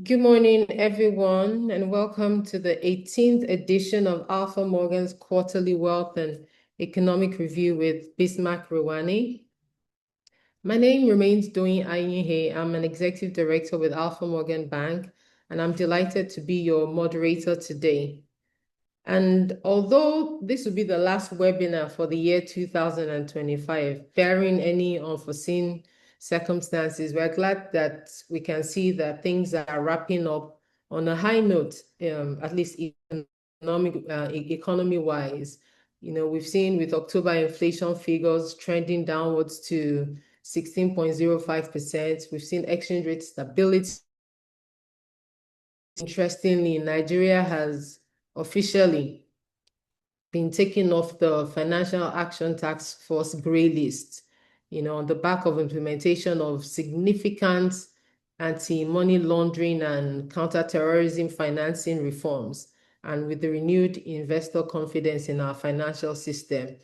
Good morning, everyone, and welcome to the 18th edition of Alpha Morgan's Quarterly Wealth and Economic Review with Bismarck Rewane. My name remains Doyin Ayinhe. I'm an executive director with Alpha Morgan Bank, and I'm delighted to be your moderator today. And although this will be the last webinar for the year 2025, barring any unforeseen circumstances, we're glad that we can see that things are wrapping up on a high note, at least economy-wise. We've seen with October inflation figures trending downwards to 16.05%. We've seen exchange rate stability. Interestingly, Nigeria has officially been taken off the Financial Action Task Force gray list, on the back of implementation of significant anti-money laundering and counter-terrorism financing reforms, and with the renewed investor confidence in our financial system.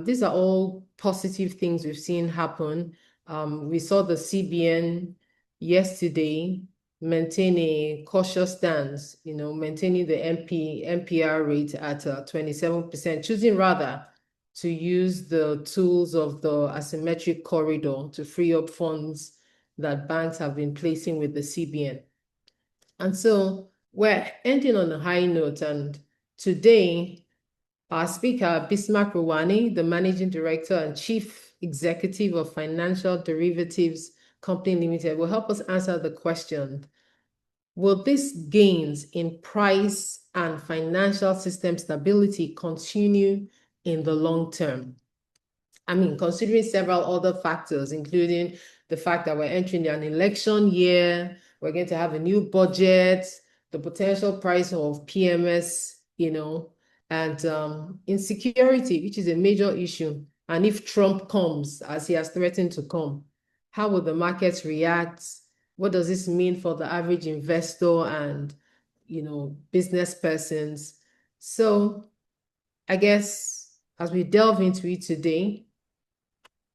These are all positive things we've seen happen. We saw the CBN yesterday maintain a cautious stance, maintaining the MPR rate at 27%, choosing rather to use the tools of the asymmetric corridor to free up funds that banks have been placing with the CBN. And so we're ending on a high note, and today our speaker, Bismarck Rewane, the Managing Director and Chief Executive of Financial Derivatives Company Limited, will help us answer the question: will these gains in price and financial system stability continue in the long term? Considering several other factors, including the fact that we're entering an election year, we're going to have a new budget, the potential price of PMS, and insecurity, which is a major issue. And if Trump comes, as he has threatened to come, how will the markets react? What does this mean for the average investor and, business persons? So I guess as we delve into it today,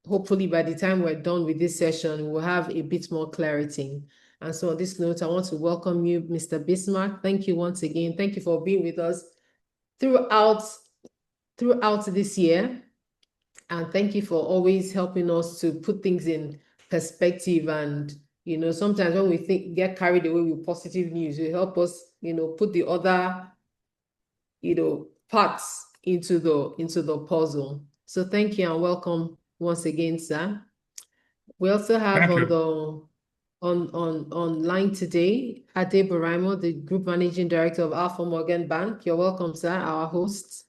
hopefully by the time we're done with this session, we'll have a bit more clarity. And so on this note, I want to welcome you, Mr. Bismarck. Thank you once again. Thank you for being with us throughout this year. And thank you for always helping us to put things in perspective. And, sometimes when we get carried away with positive news, you help us, put the other, parts into the puzzle. So thank you and welcome once again, sir. We also have Thank you. online today, Ade Buraimo, the Group Managing Director of Alpha Morgan Bank. You're welcome, sir, our host.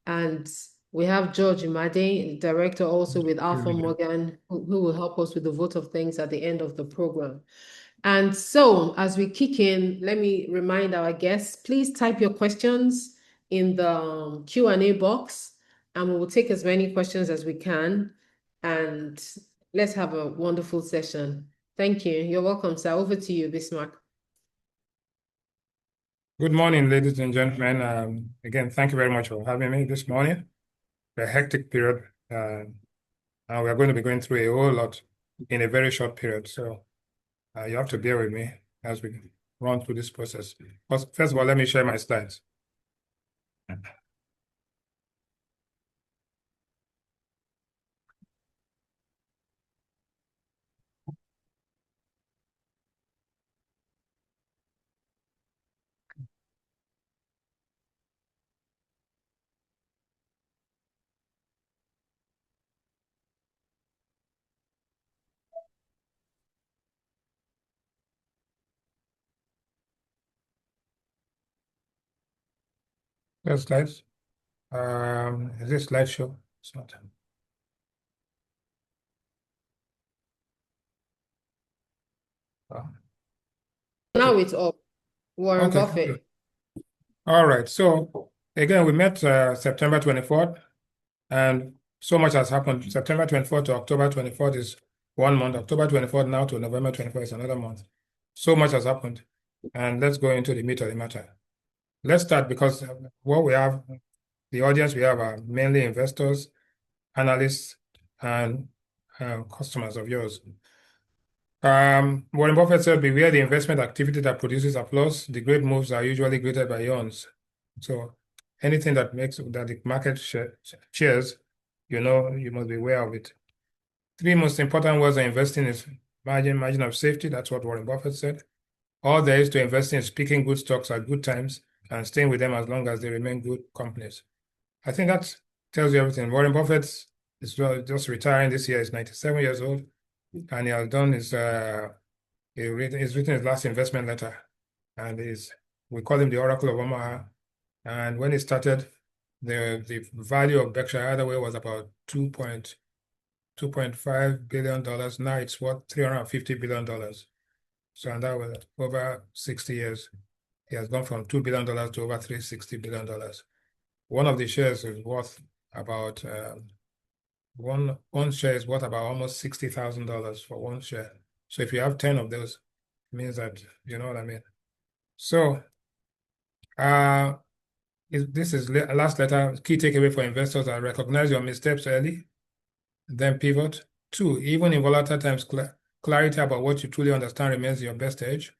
And we have George Imade, Director also with Alpha Morgan, who will help us with the vote of thanks at the end of the program. And so as we kick in, let me remind our guests, please type your questions in the Q&A box, and we will take as many questions as we can. And let's have a wonderful session. Thank you. You're welcome, sir. Over to you, Bismarck. Good morning, ladies and gentlemen. Again, thank you very much for having me this morning. A hectic period, and we're going to be going through a whole lot in a very short period. So you have to bear with me as we run through this process. First of all, let me share my slides. First slides. Is this slideshow? It's not. Now it's up. Warren Okay. Buffett. All right. So again, we met September 24th, and so much has happened. September 24th to October 24th is 1 month. October 24th now to November 24th is another month. So much has happened. And let's go into the meat of the matter. Let's start because what we have, the audience we have are mainly investors, analysts, and customers of yours. Warren Buffett said, beware the investment activity that produces applause. The great moves are usually greeted by yawns. So anything that makes that the market cheers, you must be aware of it. Three most important words of investing is margin of safety. That's what Warren Buffett said. All there is to investing is picking good stocks at good times and staying with them as long as they remain good companies. I think that tells you everything. Warren Buffett is just retiring this year. He's 97 years old, and he has done he's written his last investment letter, and we call him the Oracle of Omaha. And when he started, the value of Berkshire Hathaway was about $2.5 billion. Now it's worth $350 billion. So, and that was over 60 years. He has gone from $2 billion to over $360 billion. One of the shares is worth about one share is worth about almost $60,000 for one share. So if you have 10 of those, it means that you know what I mean. So uh this is last letter. Key takeaway for investors are recognize your missteps early, then pivot. Two, even in volatile times, clarity about what you truly understand remains your best edge.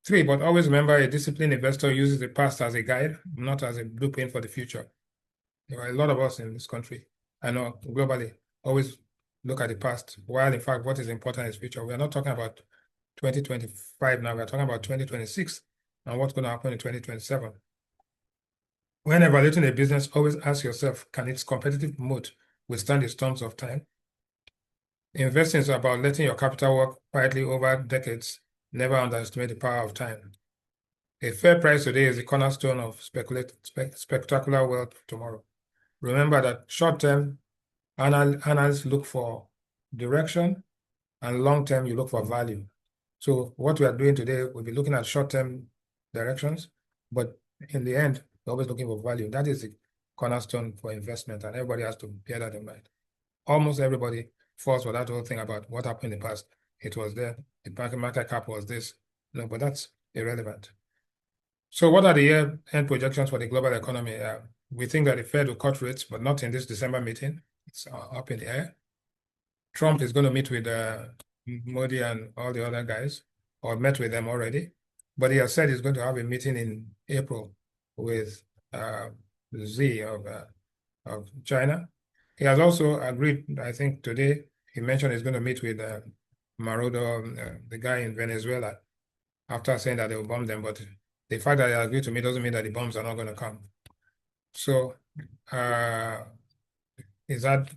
Three, but always remember a disciplined investor uses the past as a guide, not as a blueprint for the future. There are a lot of us in this country, I know globally, always look at the past, while in fact what is important is future. We are not talking about 2025 now, we're talking about 2026 and what's going to happen in 2027. When evaluating a business, always ask yourself, can its competitive moat withstand the storms of time? Investing is about letting your capital work quietly over decades. Never underestimate the power of time. A fair price today is the cornerstone of spectacular wealth tomorrow. Remember that short-term analysts look for direction, and long-term you look for value. So what we are doing today, we'll be looking at short-term directions, but in the end, we're always looking for value. That is the cornerstone for investment, and everybody has to bear that in mind. Almost everybody falls for that whole thing about what happened in the past. It was there, the market cap was this. No, but that's irrelevant. So what are the year-end projections for the global economy? We think that the Fed will cut rates, but not in this December meeting. It's up in the air. Trump is going to meet with Modi and all the other guys, or met with them already. But he has said he's going to have a meeting in April with Xi of China. He has also agreed, I think today, he mentioned he's going to meet with Maduro, the guy in Venezuela, after saying that they will bomb them. But the fact that they agreed to meet doesn't mean that the bombs are not going to come. So is that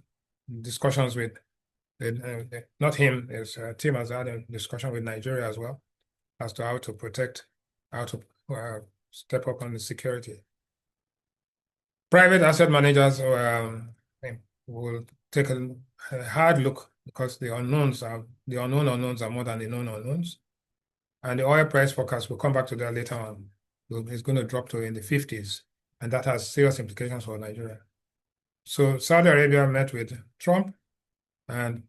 discussions with not him, his team has had a discussion with Nigeria as well as to how to protect, how to step up on the security. Private asset managers will take a hard look because the unknown unknowns are more than the known unknowns. And the oil price forecast, we'll come back to that later on. It's going to drop to in the 50s, and that has serious implications for Nigeria. So Saudi Arabia met with Trump and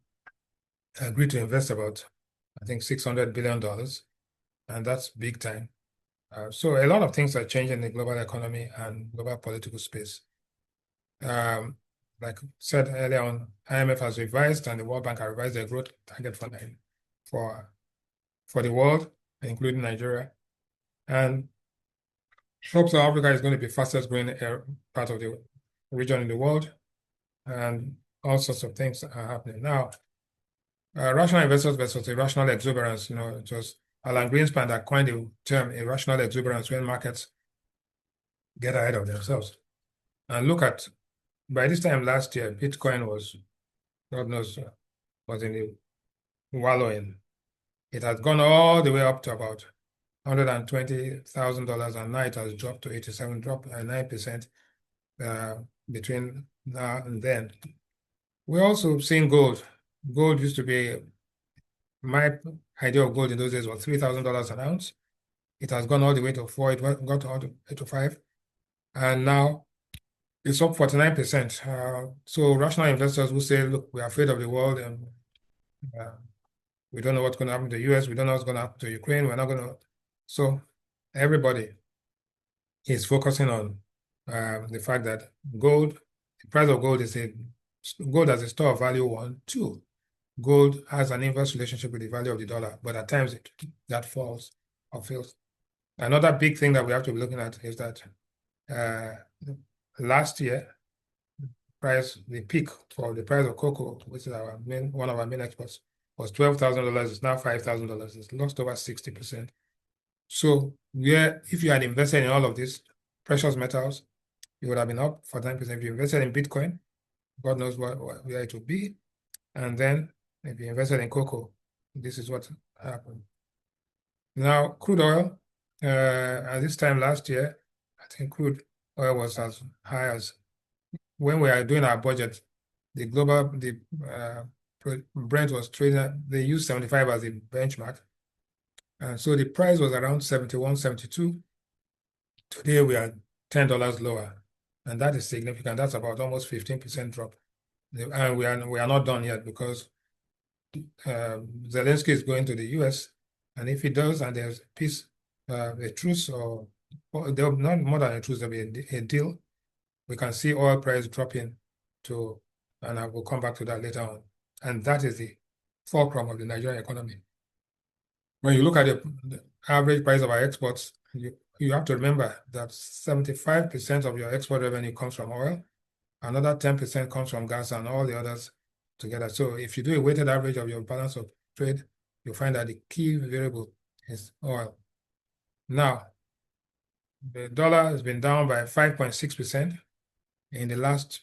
agreed to invest about, I think, $600 billion, and that's big time. So a lot of things are changing in the global economy and global political space. Like said earlier on, IMF has revised and the World Bank has revised their growth target for the world, including Nigeria. And Sub-Saharan Africa is going to be fastest growing part of the region in the world, and all sorts of things are happening now. Rational investors versus irrational exuberance. It was Alan Greenspan that coined the term irrational exuberance when markets get ahead of themselves. And look at, by this time last year, Bitcoin was, God knows, was in the wallowing. It has gone all the way up to about $120,000, and now it has dropped to 87, dropped 9% between now and then. We're also seeing gold. Gold used to be, my idea of gold in those days was $3,000 an ounce. It has gone all the way to 4, it got all the way to 5, and now it's up 49%. So rational investors who say, look, we're afraid of the world and we don't know what's going to happen to the US, we don't know what's going to happen to Ukraine, we're not going to. So everybody is focusing on the fact that gold, the price of gold is gold as a store of value, one. Two, gold has an inverse relationship with the value of the dollar, but at times that falls or fails. Another big thing that we have to be looking at is that last year, the peak for the price of cocoa, which is one of our main exports, was $12,000. It's now $5,000. It's lost over 60%. So if you had invested in all of these precious metals, you would have been up for 10%. If you invested in Bitcoin, God knows where it would be. And then if you invested in cocoa, this is what happened. Now, crude oil, at this time last year, I think crude oil was as high as when we are doing our budget, the Brent was trading, they used 75 as a benchmark. And so the price was around 71, 72. Today we are $10 lower. And that is significant. That's about almost 15% drop. And we are not done yet because Zelensky is going to the US. And if he does, and there's peace, a truce, or there'll not more than a truce, there'll be a deal, we can see oil price dropping to, and I will come back to that later on. And that is the fulcrum of the Nigerian economy. When you look at the average price of our exports, you have to remember that 75% of your export revenue comes from oil, another 10% comes from gas, and all the others together. So if you do a weighted average of your balance of trade, you'll find that the key variable is oil. Now, the dollar has been down by 5.6% in the last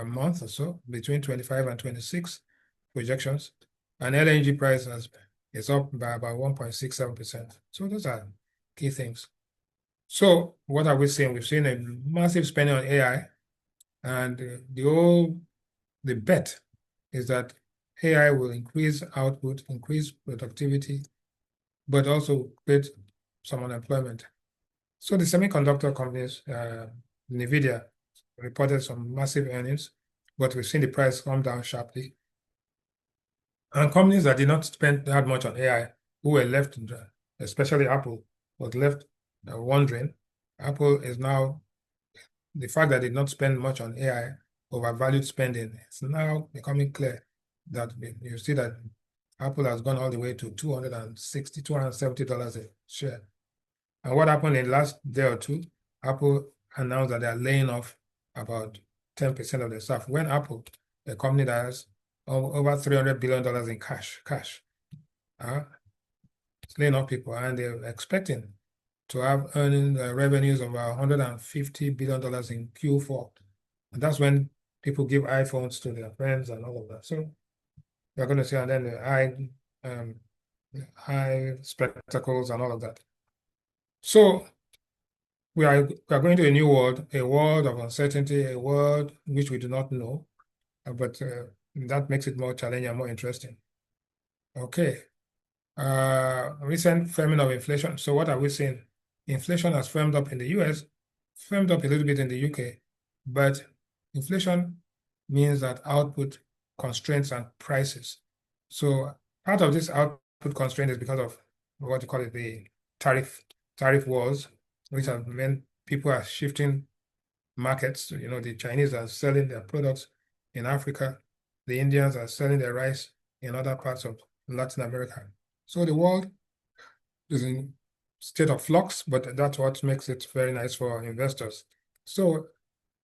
month or so, between 25 and 26 projections, and LNG price is up by about 1.67%. So those are key things. So what are we seeing? We've seen a massive spending on AI, and the bet is that AI will increase output, increase productivity, but also create some unemployment. So the semiconductor companies, NVIDIA, reported some massive earnings, but we've seen the price come down sharply. And companies that did not spend that much on AI, who were left, especially Apple, was left wondering. Apple is now, the fact that they did not spend much on AI, overvalued spending, it's now becoming clear that you see that Apple has gone all the way to $260, $270 a share. And what happened in the last day or two, Apple announced that they are laying off about 10% of their staff. When Apple, a company that has over $300 billion in cash, it's laying off people, and they're expecting to have earning revenues of about $150 billion in Q4. And that's when people give iPhones to their friends and all of that. So you're going to see, and then the eye spectacles and all of that. So we are going to a new world, a world of uncertainty, a world which we do not know, but that makes it more challenging and more interesting. Okay. Recent firming of inflation. So what are we seeing? Inflation has firmed up in the US, firmed up a little bit in the UK, but inflation means that output constraints and prices. So part of this output constraint is because of what you call it, the tariff wars, which have meant people are shifting markets. The Chinese are selling their products in Africa. The Indians are selling their rice in other parts of Latin America. So the world is in state of flux, but that's what makes it very nice for investors. So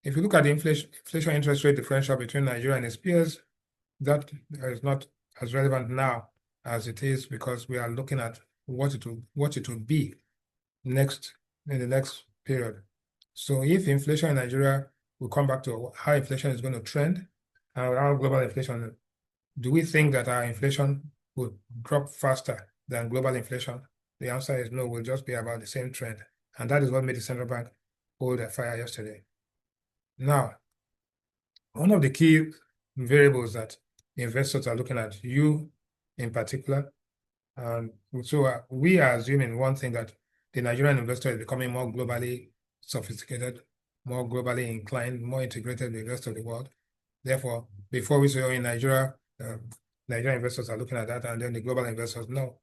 if you look at the inflation interest rate differential between Nigeria and its peers, that is not as relevant now as it is because we are looking at what it will be in the next period. So if inflation in Nigeria will come back to how inflation is going to trend, and how global inflation, do we think that our inflation will drop faster than global inflation? The answer is no, will just be about the same trend. And that is what made the central bank hold their fire yesterday. Now, one of the key variables that investors are looking at, you in particular, and so we are assuming one thing, that the Nigerian investor is becoming more globally sophisticated, more globally inclined, more integrated with the rest of the world. Therefore, before we say, oh, in Nigeria, Nigerian investors are looking at that, and then the global investors, no,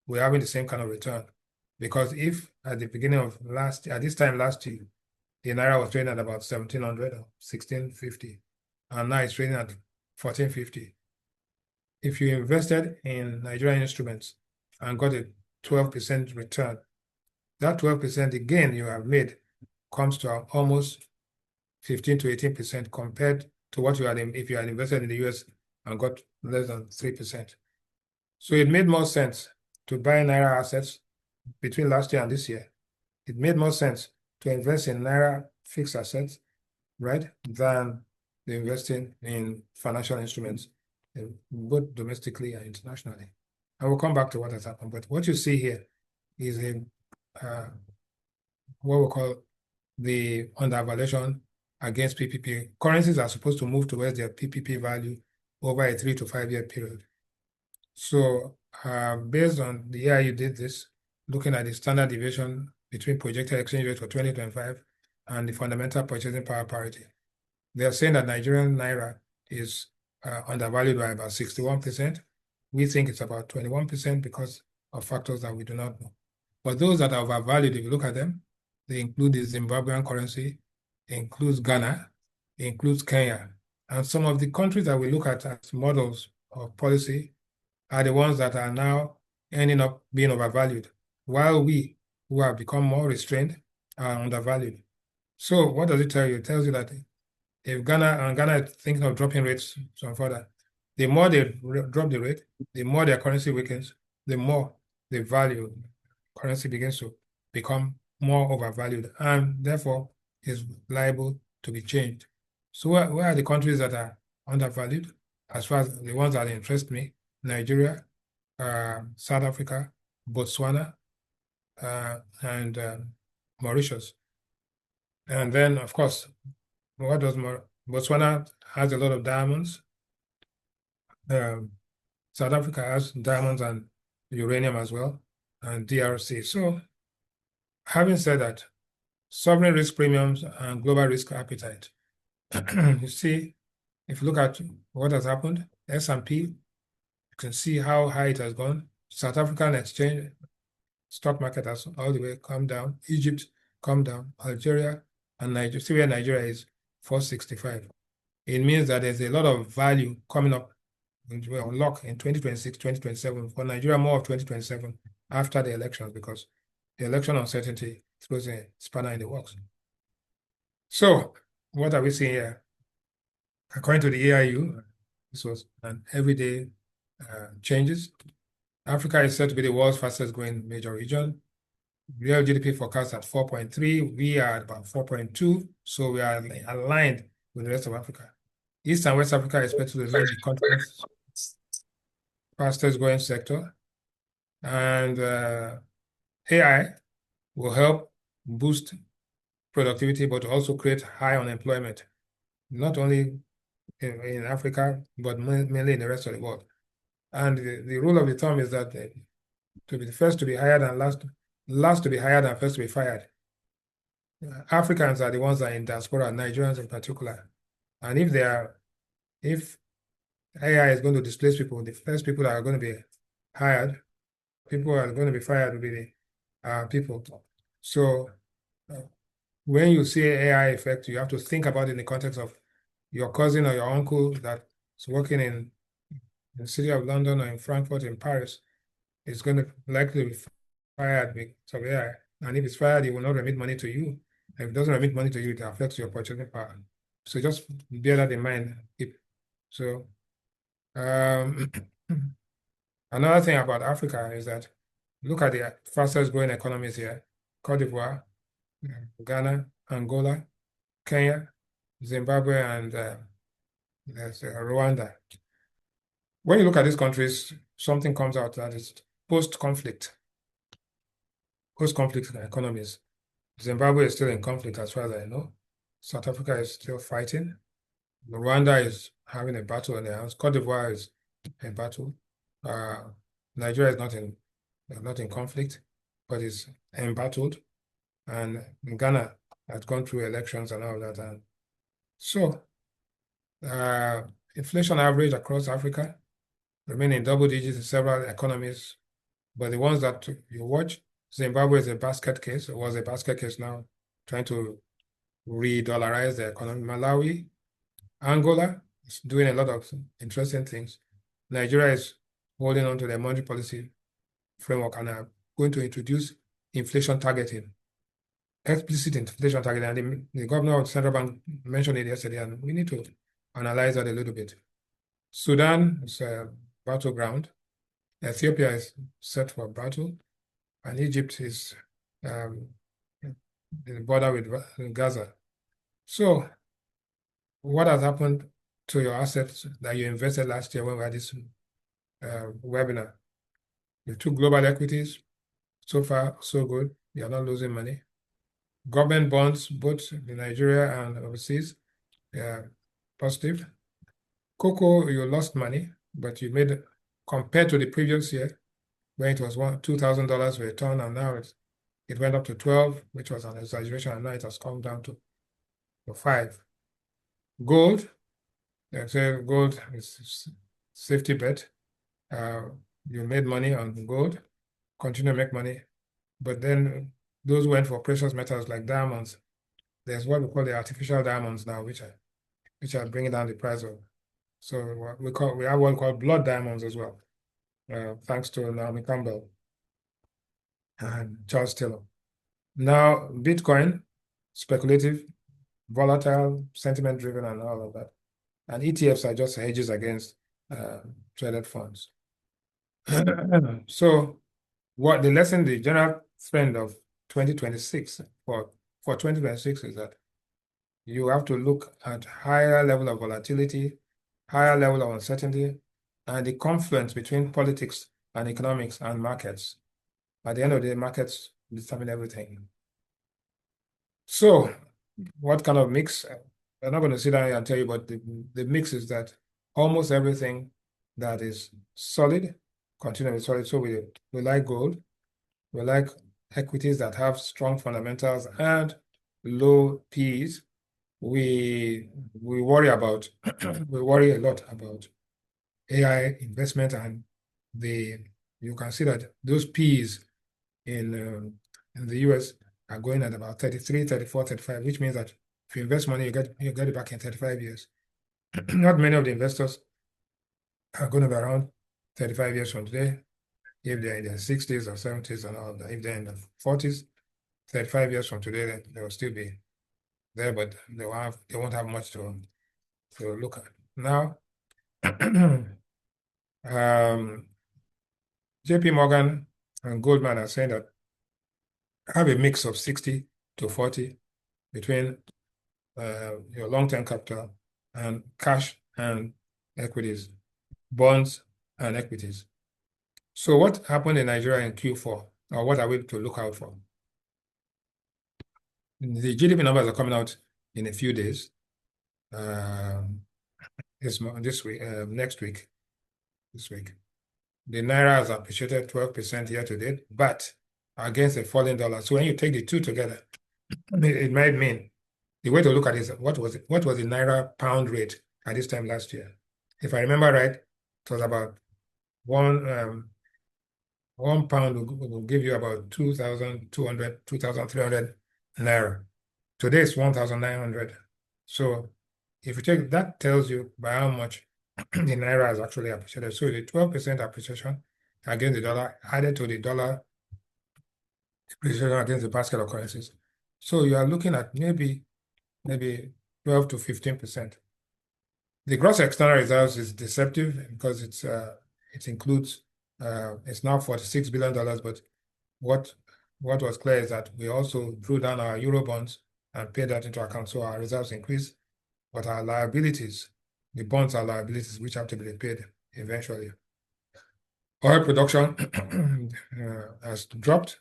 we're having the same kind of return. Because if at the beginning of at this time last year, the Naira was trading at about 1,700 or 1,650, and now it's trading at 1,450. if you invested in Nigerian instruments and got a 12% return, that 12%, the gain you have made comes to almost 15 to 18% compared to what you had if you had invested in the US and got less than 3%. So it made more sense to buy Naira assets between last year and this year. It made more sense to invest in Naira fixed assets, right, than investing in financial instruments, both domestically and internationally. I will come back to what has happened, but what you see here is what we call the undervaluation against PPP. Currencies are supposed to move towards their PPP value over a 3 to 5 year period. So based on the year you did this, looking at the standard deviation between projected exchange rate for 2025 and the fundamental purchasing power parity, they are saying that Nigerian Naira is undervalued by about 61%. We think it's about 21% because of factors that we do not know. But those that are overvalued, if you look at them, they include the Zimbabwean currency, includes Ghana, includes Kenya. And some of the countries that we look at as models of policy are the ones that are now ending up being overvalued, while we, who have become more restrained, are undervalued. So what does it tell you? It tells you that if Ghana is thinking of dropping rates some further, the more they drop the rate, the more their currency weakens, the more the value currency begins to become more overvalued, and therefore is liable to be changed. So where are the countries that are undervalued? As far as the ones that interest me: Nigeria, South Africa, Botswana, and Mauritius. And then, of course, what does Botswana has a lot of diamonds. South Africa has diamonds and uranium as well, and DRC. So, having said that, sovereign risk premiums and global risk appetite. You see, if you look at what has happened, S&P, you can see how high it has gone. South African exchange stock market has all the way come down. Egypt come down. Algeria and Nigeria. See where Nigeria is, 465. It means that there's a lot of value coming up, will unlock in 2026, 2027, for Nigeria, more of 2027 after the elections, because the election uncertainty throws a spanner in the works. So what are we seeing here? According to the AIU, this was an everyday changes. Africa is said to be the world's fastest growing major region. Real GDP forecast at 4.3. We are at about 4.2. So we are aligned with the rest of Africa. East and West Africa is expected to remain the continent's fastest growing sector. And AI will help boost productivity, but also create high unemployment, not only in Africa, but mainly in the rest of the world. And the rule of the thumb is that to be the first to be hired and last to be hired and first to be fired. Africans are the ones that are in diaspora, Nigerians in particular. And if AI is going to displace people, the first people that are going to be hired, people who are going to be fired will be the people. So when you see AI effect, you have to think about it in the context of your cousin or your uncle that's working in the city of London or in Frankfurt, in Paris, is going to likely be fired because of AI. And if it's fired, it will not remit money to you. If it doesn't remit money to you, it affects your purchasing power. So just bear that in mind. So another thing about Africa is that look at the fastest growing economies here: Cote d'Ivoire, Ghana, Angola, Kenya, Zimbabwe, and there's Rwanda. When you look at these countries, something comes out that is post-conflict economies. Zimbabwe is still in conflict as far as I know. South Africa is still fighting. Rwanda is having a battle on their hands. Cote d'Ivoire is in battle. Nigeria is not in conflict, but is embattled. And Ghana has gone through elections and all that. And so inflation average across Africa remain in double digits in several economies, but the ones that you watch, Zimbabwe is a basket case, it was a basket case now, trying to re-dollarize the economy. Malawi, Angola is doing a lot of interesting things. Nigeria is holding on to their monetary policy framework and are going to introduce inflation targeting, explicit inflation targeting. And the governor of the central bank mentioned it yesterday, and we need to analyze that a little bit. Sudan is a battleground. Ethiopia is set for battle, and Egypt is in the border with Gaza. So, what has happened to your assets that you invested last year when we had this webinar? You took global equities. So far, so good. You're not losing money. Government bonds, both in Nigeria and overseas, positive. Cocoa, you lost money, but you made, compared to the previous year, when it was $2,000 for a ton, and now it went up to 12, which was an exaggeration, and now it has come down to 5. Gold, they say gold is safety bet. You made money on gold, continue to make money, but then those who went for precious metals like diamonds, there's what we call the artificial diamonds now, which are bringing down the price of. So we have what we call blood diamonds as well, thanks to Naomi Campbell and Charles Taylor. Now, Bitcoin, speculative, volatile, sentiment driven, and all of that. And ETFs are just hedges against traded funds. So, what the lesson, the general trend of 2026 for 2026 is that you have to look at higher level of volatility, higher level of uncertainty, and the confluence between politics and economics and markets. At the end of the day, markets determine everything. So, what kind of mix? I'm not going to sit down here and tell you, but the mix is that almost everything that is solid, continually solid. So we like gold, we like equities that have strong fundamentals and low P's. We worry about we worry a lot about AI investment, and you can see that those P's in the US are going at about 33, 34, 35, which means that if you invest money, you get it back in 35 years. Not many of the investors are going to be around 35 years from today. If they're in their 60s or 70s and all that, if they're in the 40s, 35 years from today, they will still be there, but they won't have much to look at. Now, JP Morgan and Goldman are saying that have a mix of 60 to 40 between your long-term capital and cash and equities, bonds and equities. So what happened in Nigeria in Q4, or what are we to look out for? The GDP numbers are coming out in a few days. This week, next week, this week. The Naira has appreciated 12% year to date, but against a falling dollar. So when you take the two together, it might mean the way to look at it is what was the Naira pound rate at this time last year? If I remember right, it was about one pound will give you about 2,200, 2,300 Naira. Today it's 1,900. So if you take that, tells you by how much the Naira has actually appreciated. So the 12% appreciation against the dollar added to the dollar appreciation against the basket of currencies. So you are looking at maybe 12 to 15%. The gross external reserves is deceptive because it includes it's now $46 billion, but what was clear is that we also drew down our Euro bonds and paid that into account. So our reserves increased, but our liabilities, the bonds are liabilities which have to be paid eventually. Oil production has dropped.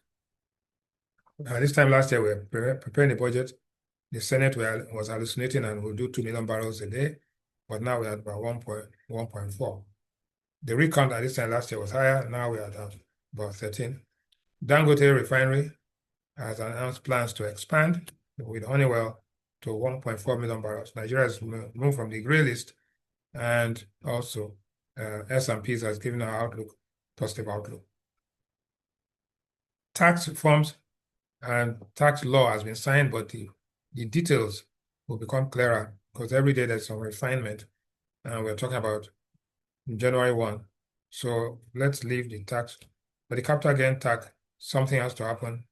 This time last year, we were preparing the budget. The Senate was hallucinating and will do 2 million barrels a day, but now we're at about 1.4. The recount at this time last year was higher. Now we're at about 13. Dangote refinery has announced plans to expand with Honeywell to 1.4 million barrels. Nigeria has moved from the gray list, and also S&P has given our outlook, positive outlook. Tax reforms and tax law has been signed, but the details will become clearer because every day there's some refinement. And we're talking about January 1. So let's leave the tax. But the capital gain tax, something has to happen,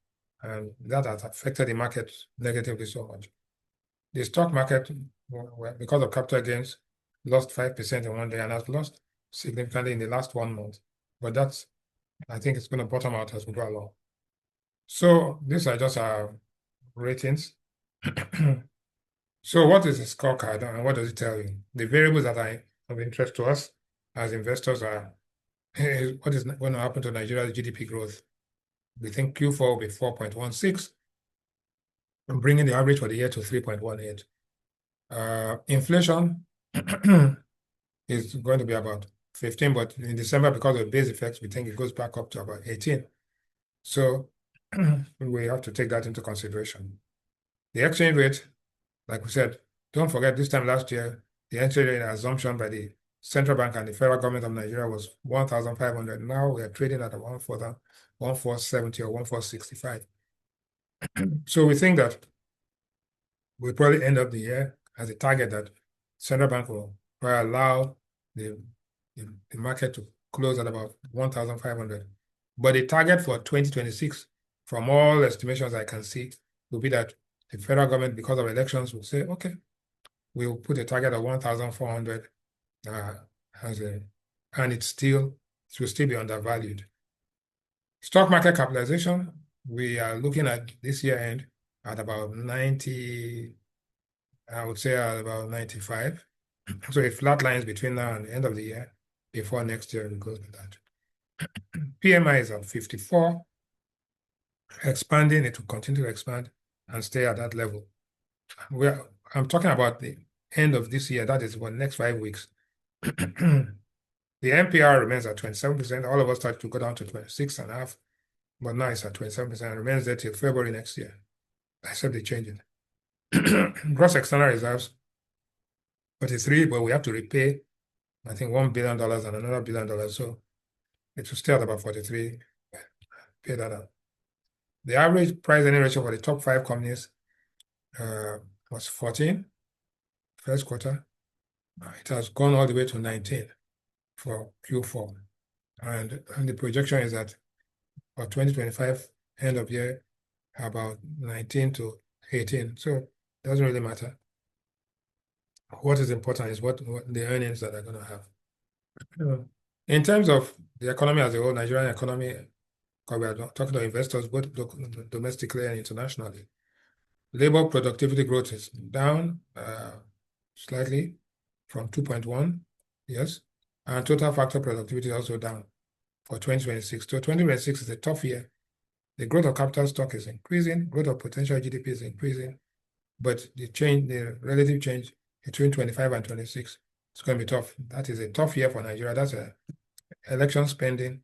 and that has affected the market negatively so much. The stock market, because of capital gains, lost 5% in one day and has lost significantly in the last 1 month. But that's, I think it's going to bottom out as we go along. So these are just our ratings. So what is the scorecard and what does it tell you? The variables that are of interest to us as investors are what is going to happen to Nigeria's GDP growth. We think Q4 will be 4.16, bringing the average for the year to 3.18. Inflation is going to be about 15, but in December, because of base effects, we think it goes back up to about 18. So we have to take that into consideration. The exchange rate, like we said, don't forget this time last year, the exchange rate assumption by the central bank and the federal government of Nigeria was 1,500. Now we are trading at 1,470 or 1,465. So we think that we'll probably end up the year as a target that central bank will probably allow the market to close at about 1,500. But the target for 2026, from all estimations I can see, will be that the federal government, because of elections, will say, okay, we'll put a target of 1,400 and it will still be undervalued. Stock market capitalization, we are looking at this year end at about 90, I would say at about 95. So it flat lines between now and the end of the year before next year we go to that. PMI is at 54, expanding, it will continue to expand and stay at that level. I'm talking about the end of this year, that is what, next 5 weeks. The NPR remains at 27%. All of us started to go down to 26.5, but now it's at 27%. Remains there till February next year, except they change it. Gross external reserves, 43, but we have to repay, I think, $1 billion and another $1 billion. So it will stay at about 43. Pay that out. The average price earning ratio for the top 5 companies was 14 first quarter. It has gone all the way to 19 for Q4. And the projection is that for 2025, end of year, about 19 to 18. So it doesn't really matter. What is important is what the earnings that they're going to have. In terms of the economy as a whole, Nigerian economy, because we are talking to investors both domestically and internationally, labor productivity growth is down slightly from 2.1, yes, and total factor productivity is also down for 2026. So 2026 is a tough year. The growth of capital stock is increasing, growth of potential GDP is increasing, but the relative change between 25 and 26 is going to be tough. That is a tough year for Nigeria. That's election spending,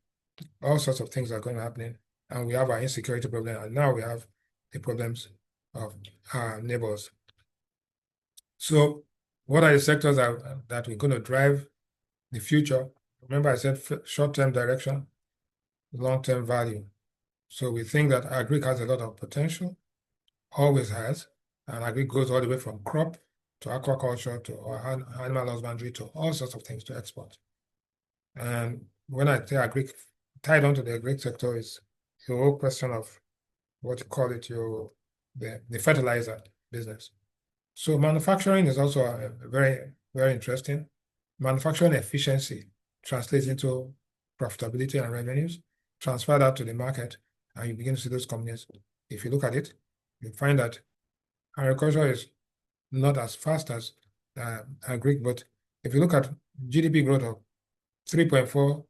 all sorts of things are going to happen, and we have our insecurity problem, and now we have the problems of our neighbors. So what are the sectors that we're going to drive the future? Remember I said short-term direction, long-term value. So we think that agri has a lot of potential, always has, and agri goes all the way from crop to aquaculture to animal husbandry to all sorts of things to export. And when I say agri, tied onto the agri sector is the whole question of what you call it, the fertilizer business. So manufacturing is also very, very interesting. Manufacturing efficiency translates into profitability and revenues. Transfer that to the market, and you begin to see those companies. If you look at it, you find that agriculture is not as fast as agri, but if you look at GDP growth of 3.4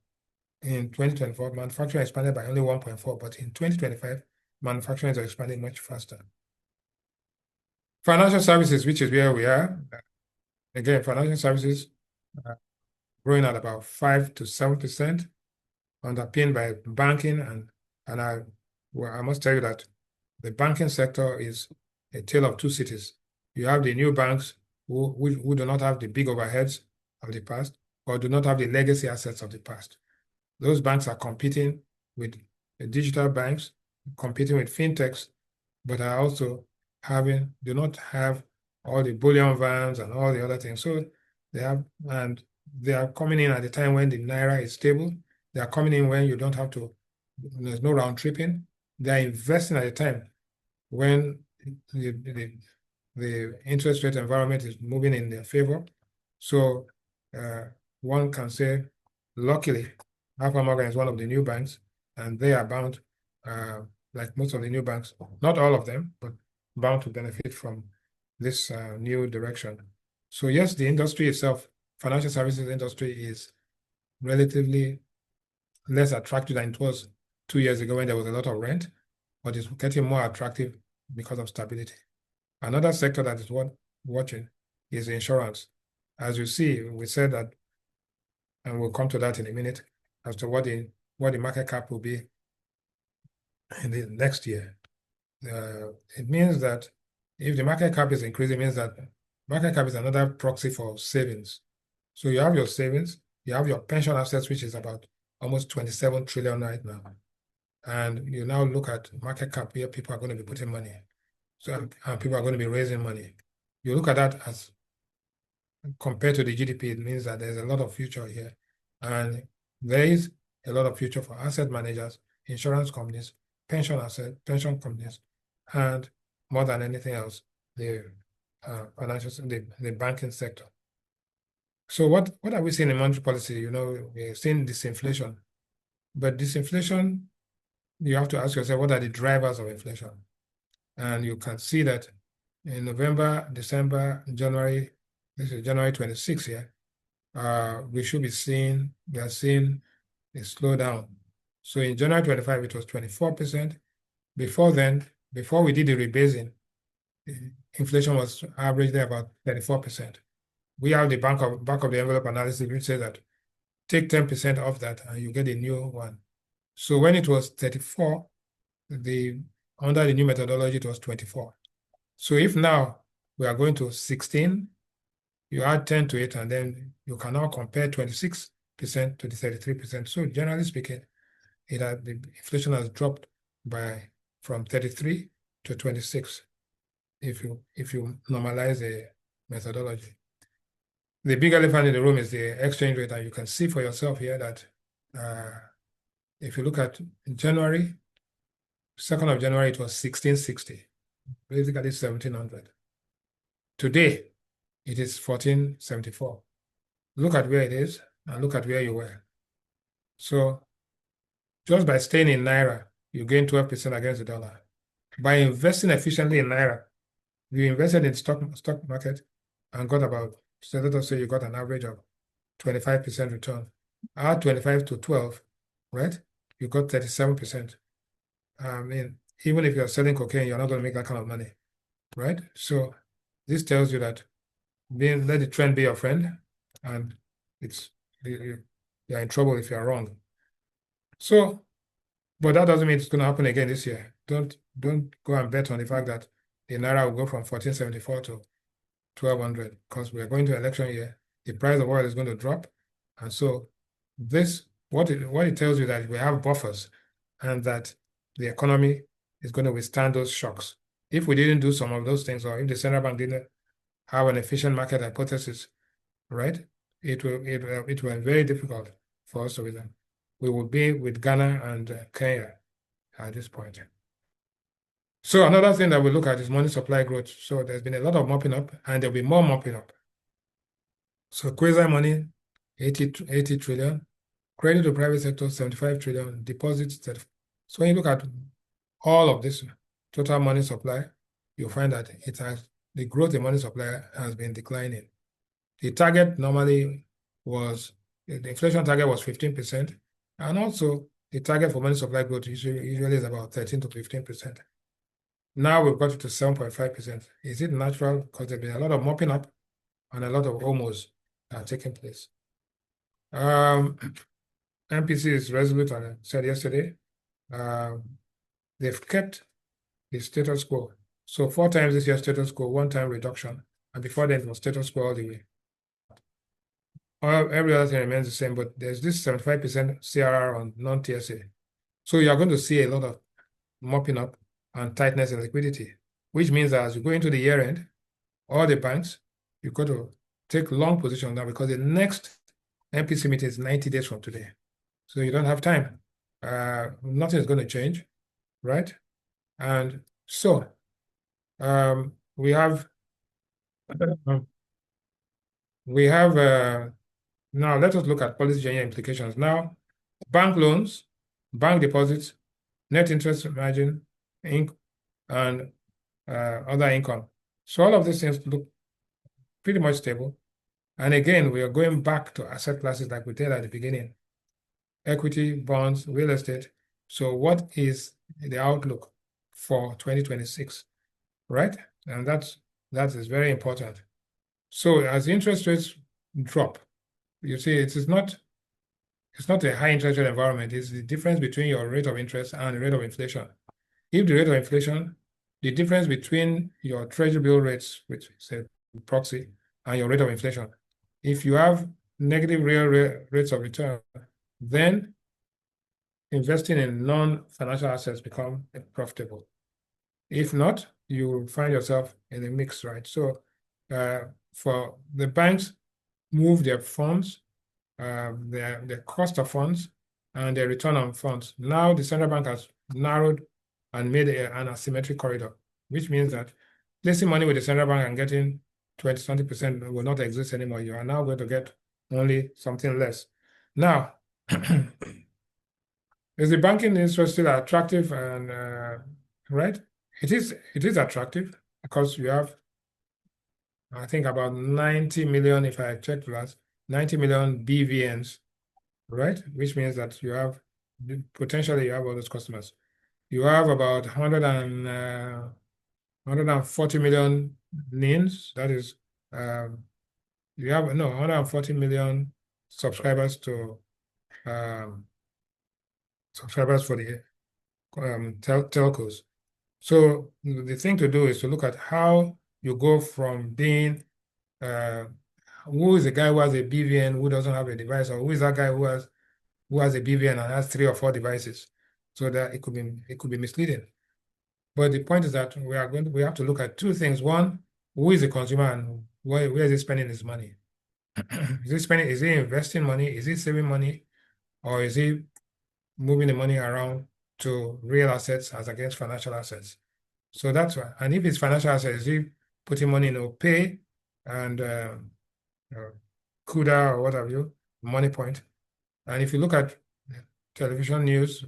in 2024, manufacturing expanded by only 1.4, but in 2025, manufacturing is expanding much faster. Financial services, which is where we are, again, financial services growing at about 5 to 7%, underpinned by banking, and I must tell you that the banking sector is a tale of two cities. You have the new banks who do not have the big overheads of the past or do not have the legacy assets of the past. Those banks are competing with the digital banks, competing with fintechs, but are also do not have all the bullion vans and all the other things. So they have, and they are coming in at the time when the naira is stable. They are coming in when you don't have to, there's no round tripping. They are investing at a time when the interest rate environment is moving in their favor. So uh, one can say, luckily, Alpha Morgan is one of the new banks, and they are bound, like most of the new banks, not all of them, but bound to benefit from this new direction. So yes, the industry itself, financial services industry, is relatively less attractive than it was 2 years ago when there was a lot of rent, but it's getting more attractive because of stability. Another sector that is worth watching is insurance. As you see, we said that, and we'll come to that in a minute, as to what the market cap will be in the next year. It means that if the market cap is increasing, it means that market cap is another proxy for savings. So you have your savings, you have your pension assets, which is about almost 27 trillion right now. And you now look at market cap where people are going to be putting money. So, and people are going to be raising money. You look at that as compared to the GDP, it means that there's a lot of future here. And there is a lot of future for asset managers, insurance companies, pension companies, and more than anything else, the the banking sector. So what are we seeing in monetary policy? You know, we're seeing disinflation. But disinflation, you have to ask yourself, what are the drivers of inflation? And you can see that in November, December, January, this is January 26th here, we are seeing a slowdown. So in January 25, it was 24%. Before then, before we did the rebasing, inflation was averagely about 34%. We have the back of the envelope analysis, which says that take 10% off that and you get a new one. So when it was 34, under the new methodology, it was 24. So if now we are going to 16, you add 10 to it, and then you can now compare 26% to the 33%. So generally speaking, the inflation has dropped from 33 to 26 if you normalize the methodology. The big elephant in the room is the exchange rate, and you can see for yourself here that if you look at January, 2nd of January, it was 1660, basically 1700. Today, it is 1474. Look at where it is and look at where you were. So just by staying in Naira, you gain 12% against the dollar. By investing efficiently in Naira, you invested in stock market and got about, so let us say you got an average of 25% return. Add 25 to 12, right? You got 37%. I mean, even if you're selling cocaine, you're not going to make that kind of money, right? So this tells you that let the trend be your friend, and you're in trouble if you're wrong. So, but that doesn't mean it's going to happen again this year. Don't go and bet on the fact that the naira will go from 1474 to 1200, because we are going to election year. The price of oil is going to drop, and so what it tells you that we have buffers, and that the economy is going to withstand those shocks. If we didn't do some of those things, or if the central bank didn't have an efficient market hypothesis, right, it will be very difficult for us to with them. We would be with Ghana and Kenya at this point. So another thing that we look at is money supply growth. So there's been a lot of mopping up, and there'll be more mopping up. So quasi money, 80 trillion, credit to private sector, 75 trillion, deposits, 30. So when you look at all of this total money supply, you'll find that the growth in money supply has been declining. The target normally was, the inflation target was 15%, and also the target for money supply growth usually is about 13 to 15%. Now we've got it to 7.5%. Is it natural? Because there's been a lot of mopping up and a lot of homos are taking place. MPC is resolute, and I said yesterday, they've kept the status quo. So 4 times this year status quo, 1 time reduction, and before then it was status quo all the way. Every other thing remains the same, but there's this 75% CRR on non-TSA. So you are going to see a lot of mopping up and tightness in liquidity, which means that as you go into the year end, all the banks, you've got to take long position now, because the next MPC meeting is 90 days from today. So you don't have time. Nothing is going to change, right? And so we have now let us look at policy change implications. Now, bank loans, bank deposits, net interest margin, and other income. So all of these things look pretty much stable. And again, we are going back to asset classes like we did at the beginning: equity, bonds, real estate. So what is the outlook for 2026, right? And that is very important. So as interest rates drop, you see it's not a high interest rate environment. It's the difference between your rate of interest and the rate of inflation. If the rate of inflation, the difference between your treasury bill rates, which is a proxy, and your rate of inflation, if you have negative real rates of return, then investing in non-financial assets become profitable. If not, you will find yourself in a mix, right? So for the banks, move their funds, their cost of funds, and their return on funds. Now the central bank has narrowed and made an asymmetric corridor, which means that placing money with the central bank and getting 20% will not exist anymore. You are now going to get only something less. Now, is the banking industry still attractive? And right, it is attractive because you have, I think, about 90 million, if I checked last, 90 million BVNs, right? Which means that you have potentially you have all those customers. You have about 140 million NINs. That is, you have 140 million subscribers to subscribers for the telcos. So the thing to do is to look at how you go from being who is the guy who has a BVN who doesn't have a device, or who is that guy who has a BVN and has 3 or 4 devices, so that it could be misleading. But the point is that we have to look at 2 things. One, who is the consumer and where is he spending his money? Is he investing money? Is he saving money? Or is he moving the money around to real assets as against financial assets? So that's why. And if it's financial assets, is he putting money in pay and CUDA or what have you, Money Point? And if you look at television news,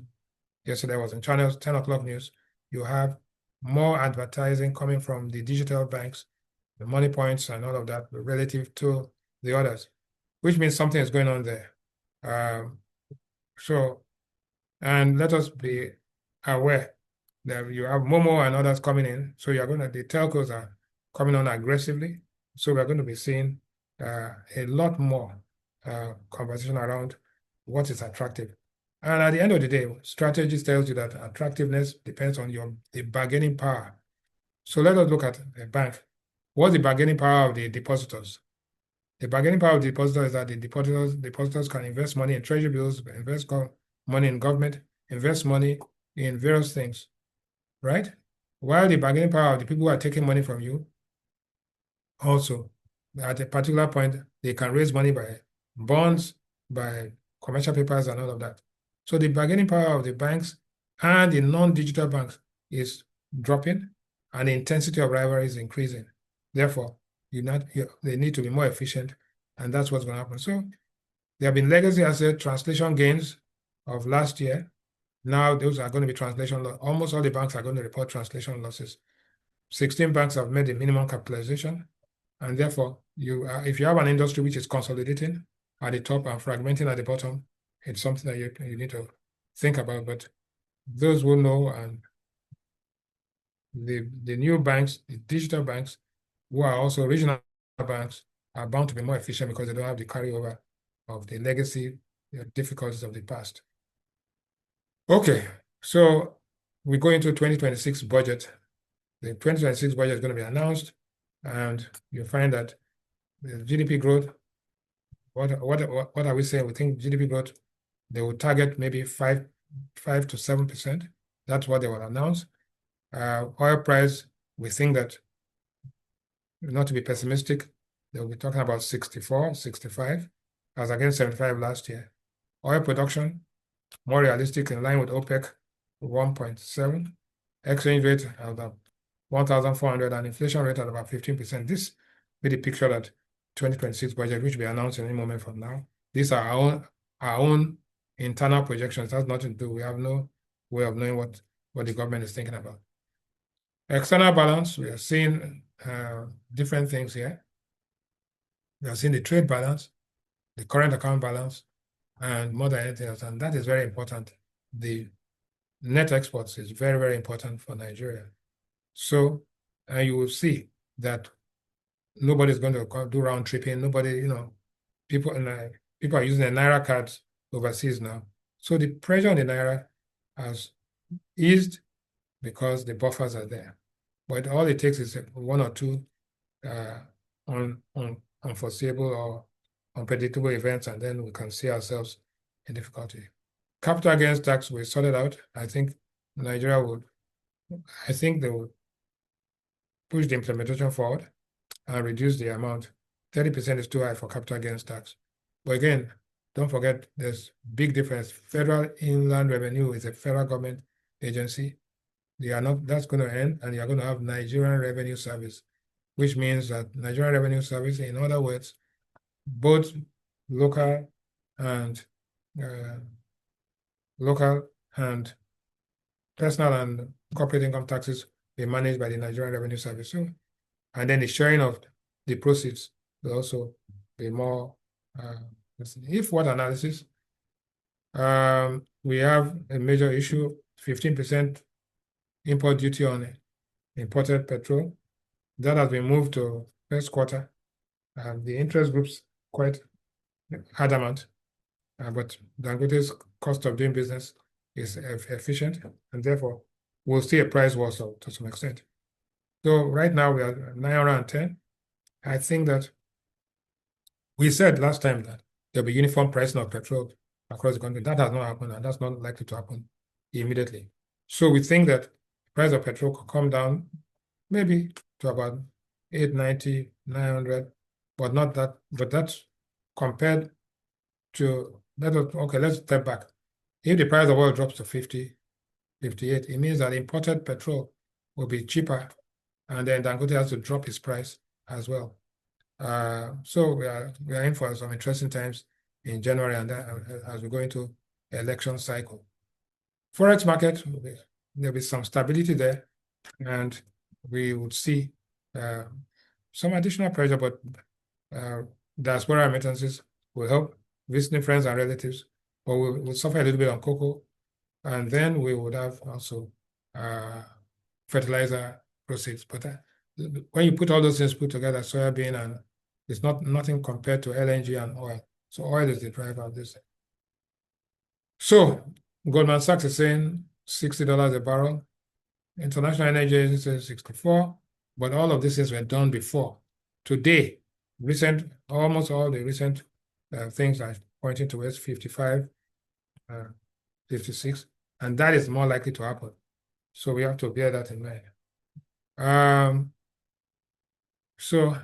yesterday was in channels 10 o'clock news, you have more advertising coming from the digital banks, the Money Points and all of that relative to the others, which means something is going on there. And let us be aware that you have Momo and others coming in. So the telcos are coming on aggressively. So we're going to be seeing a lot more conversation around what is attractive. And at the end of the day, strategy tells you that attractiveness depends on the bargaining power. So let us look at a bank. What's the bargaining power of the depositors? The bargaining power of the depositors is that the depositors can invest money in treasury bills, invest money in government, invest money in various things, right? While the bargaining power of the people who are taking money from you, also, at a particular point, they can raise money by bonds, by commercial papers, and all of that. So the bargaining power of the banks and the non-digital banks is dropping, and the intensity of rivalry is increasing. Therefore, they need to be more efficient, and that's what's going to happen. So there have been legacy asset translation gains of last year. Now those are going to be translation loss. Almost all the banks are going to report translation losses. 16 banks have made the minimum capitalization, and therefore, if you have an industry which is consolidating at the top and fragmenting at the bottom, it's something that you need to think about. But those will know, and the new banks, the digital banks, who are also regional banks, are bound to be more efficient because they don't have the carryover of the legacy difficulties of the past. Okay, so we go into 2026 budget. The 2026 budget is going to be announced, and you find that the GDP growth, what are we saying? We think GDP growth, they will target maybe 5 to 7%. That's what they will announce. Oil price, we think that, not to be pessimistic, they'll be talking about 64, 65. as against 75 last year. Oil production, more realistic, in line with OPEC, 1.7. Exchange rate at about 1,400 and inflation rate at about 15%. This be the picture that 2026 budget, which we announce any moment from now. These are our own internal projections. That's nothing to do. We have no way of knowing what the government is thinking about. External balance, we are seeing different things here. We are seeing the trade balance, the current account balance, and more than anything else. And that is very important. The net exports is very, very important for Nigeria. So you will see that nobody's going to do round tripping. Nobody, people are using the Naira cards overseas now. So the pressure on the Naira has eased because the buffers are there. But all it takes is one or two unforeseeable or unpredictable events, and then we can see ourselves in difficulty. Capital gains tax, we sorted out. I think they would push the implementation forward and reduce the amount. 30% is too high for capital gains tax. But again, don't forget there's big difference. Federal Inland Revenue is a federal government agency. That's going to end, and you're going to have Nigerian Revenue Service, which means that Nigerian Revenue Service, in other words, both local and personal and corporate income taxes be managed by the Nigerian Revenue Service. So, and then the sharing of the proceeds will also be more. If what analysis, we have a major issue: 15% import duty on imported petrol. That has been moved to first quarter. The interest groups quite adamant, but Dangote's cost of doing business is efficient, and therefore we'll see a price war to some extent. So right now we are 910. I think that we said last time that there'll be uniform pricing of petrol across the country. That has not happened, and that's not likely to happen immediately. So we think that the price of petrol could come down maybe to about 890, 900, but not that. But that's compared to let's step back. If the price of oil drops to 50, 58, it means that imported petrol will be cheaper, and then Dangote has to drop his price as well. So we are in for some interesting times in January, and as we go into election cycle. Forex market, there'll be some stability there, and we would see some additional pressure, but diaspora remittances will help visiting friends and relatives, but we'll suffer a little bit on cocoa, and then we would have also fertilizer proceeds. But when you put all those things put together, soybean, and it's nothing compared to LNG and oil. So oil is the driver of this. So Goldman Sachs is saying $60 a barrel. International Energy Agency says 64, but all of these things were done before. Today, almost all the recent things are pointing towards 55, 56, and that is more likely to happen. So we have to bear that in mind. So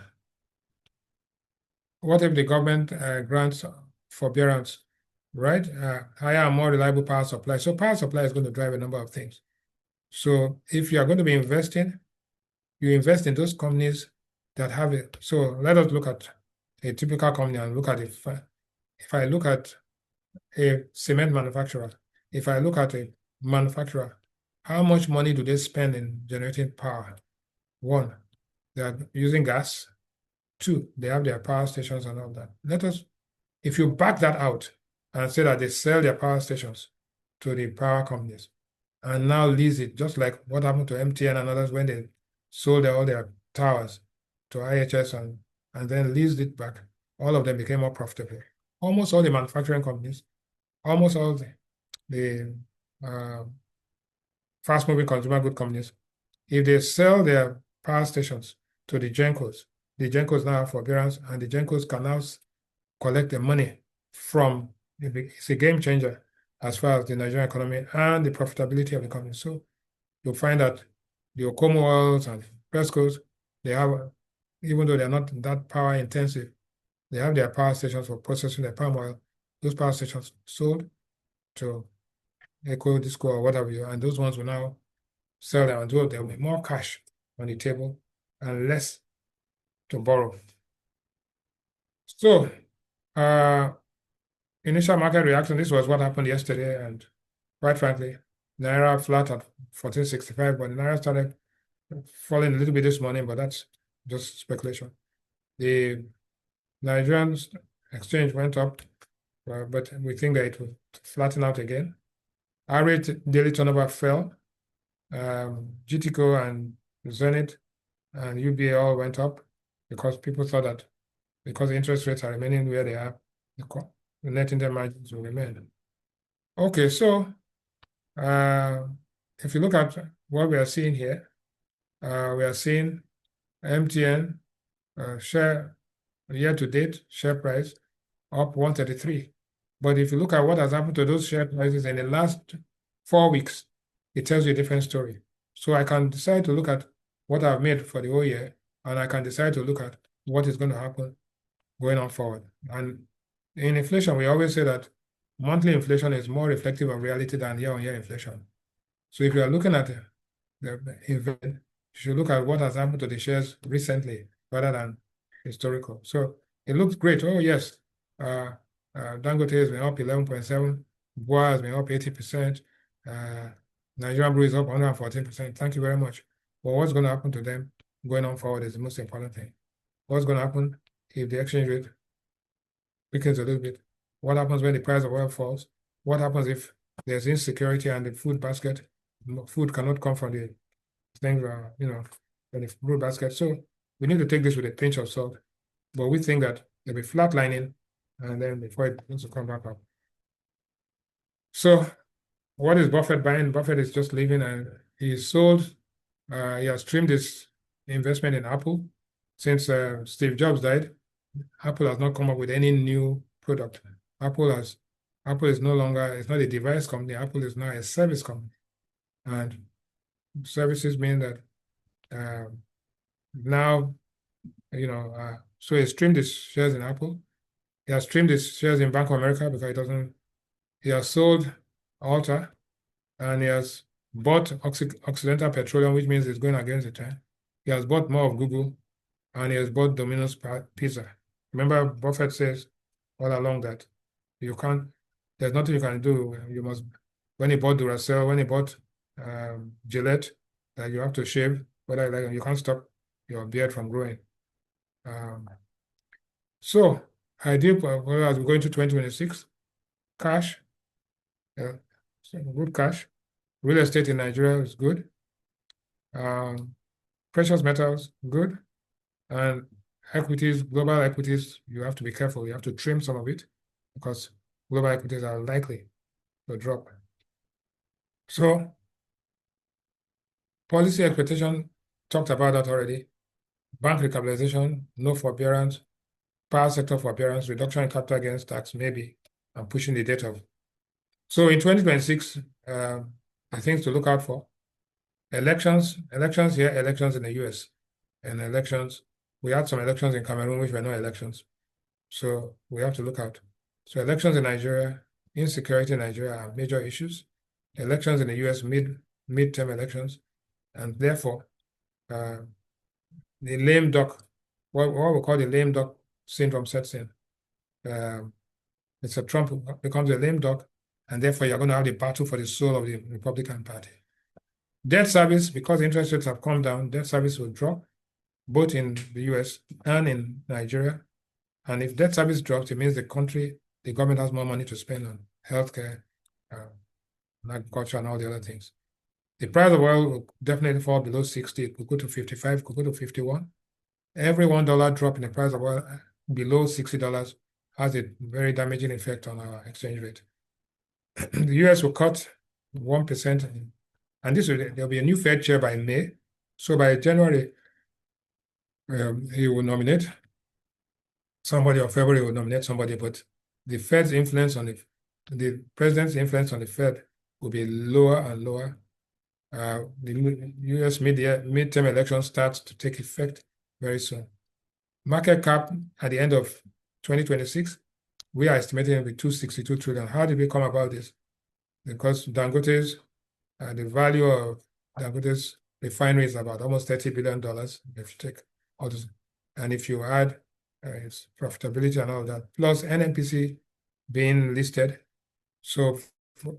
what if the government grants forbearance, right? Higher and more reliable power supply. So power supply is going to drive a number of things. So if you are going to be investing, you invest in those companies that have it. So let us look at a typical company and look at it. If I look at a cement manufacturer, if I look at a manufacturer, how much money do they spend in generating power? One, they are using gas. Two, they have their power stations and all that. If you back that out and say that they sell their power stations to the power companies and now lease it, just like what happened to MTN and others when they sold all their towers to IHS and then leased it back, all of them became more profitable. Almost all the manufacturing companies, almost all the fast-moving consumer good companies, if they sell their power stations to the GenCos now have forbearance, and the GenCos can now collect the money from. It's a game changer as far as the Nigerian economy and the profitability of the company. So you'll find that the Okomo oils and Prescos, they have, even though they're not that power intensive, They have their power stations for processing their palm oil. Those power stations sold to Eco, Disco, or whatever, and those ones will now sell them, and there will be more cash on the table and less to borrow. So, initial market reaction, this was what happened yesterday, and quite frankly, Naira flat at 1465, but the Naira started falling a little bit this morning, but that's just speculation. The Nigerian exchange went up, but we think that it will flatten out again. Average daily turnover fell. GTCO and Zenith and UBA all went up because people thought that because interest rates are remaining where they are, the net interest margins will remain. Okay, so if you look at what we are seeing here, we are seeing MTN share year to date share price up 133. But if you look at what has happened to those share prices in the last 4 weeks, it tells you a different story. So I can decide to look at what I've made for the whole year, and I can decide to look at what is going to happen going on forward. And in inflation, we always say that monthly inflation is more reflective of reality than year-on-year inflation. So if you are looking at the event, you should look at what has happened to the shares recently rather than historical. So it looks great. Oh, yes. Dangote has been up 11.7. BUA has been up 80%. Nigerian Brew is up 114%. Thank you very much. But what's going to happen to them going on forward is the most important thing. What's going to happen if the exchange rate weakens a little bit? What happens when the price of oil falls? What happens if there's insecurity and the food basket, food cannot come from the things, from the food basket? So we need to take this with a pinch of salt. But we think that there'll be flatlining and then before it needs to come back up. So what is Buffett buying? Buffett is just leaving and he sold, he has trimmed his investment in Apple. Since Steve Jobs died, Apple has not come up with any new product. Apple is no longer, it's not a device company. Apple is now a service company. And services mean that now, so he trimmed his shares in Apple. He has trimmed his shares in Bank of America because he has sold Alta and he has bought Occidental Petroleum, which means he's going against the trend. He has bought more of Google and he has bought Domino's Pizza. Remember, Buffett says all along that there's nothing you can do. When he bought Duracell, when he bought Gillette, that you have to shave, you can't stop your beard from growing. So ideal as we go into 2026, cash, good cash. Real estate in Nigeria is good. Precious metals, good. And equities, global equities, you have to be careful. You have to trim some of it because global equities are likely to drop. So policy expectation, talked about that already. Bank recapitalization, no forbearance, power sector forbearance, reduction in capital gains tax, maybe, and pushing the debt of. So in 2026, I think to look out for elections here, elections in the US, and elections. We had some elections in Cameroon, which were not elections. So we have to look out. So elections in Nigeria, insecurity in Nigeria are major issues. Elections in the US, midterm elections, and therefore, the lame duck, what we call the lame duck syndrome sets in. It's a Trump becomes a lame duck, and therefore you're going to have the battle for the soul of the Republican Party. Debt service, because interest rates have come down, debt service will drop, both in the US and in Nigeria. And if debt service drops, it means the government has more money to spend on healthcare, agriculture, and all the other things. The price of oil will definitely fall below 60. It could go to 55, could go to 51. Every $1 drop in the price of oil below $60 has a very damaging effect on our exchange rate. The US will cut 1%, and there'll be a new Fed chair by May. So by January, he will nominate somebody, or February will nominate somebody, but the Fed's influence on the president's influence on the Fed will be lower and lower. The US midterm election starts to take effect very soon. Market cap at the end of 2026, we are estimating it will be 262 trillion. How did we come about this? Because Dangote's the value of Dangote's refinery is about almost $30 billion if you take all this. And if you add its profitability and all that, plus NNPC being listed, so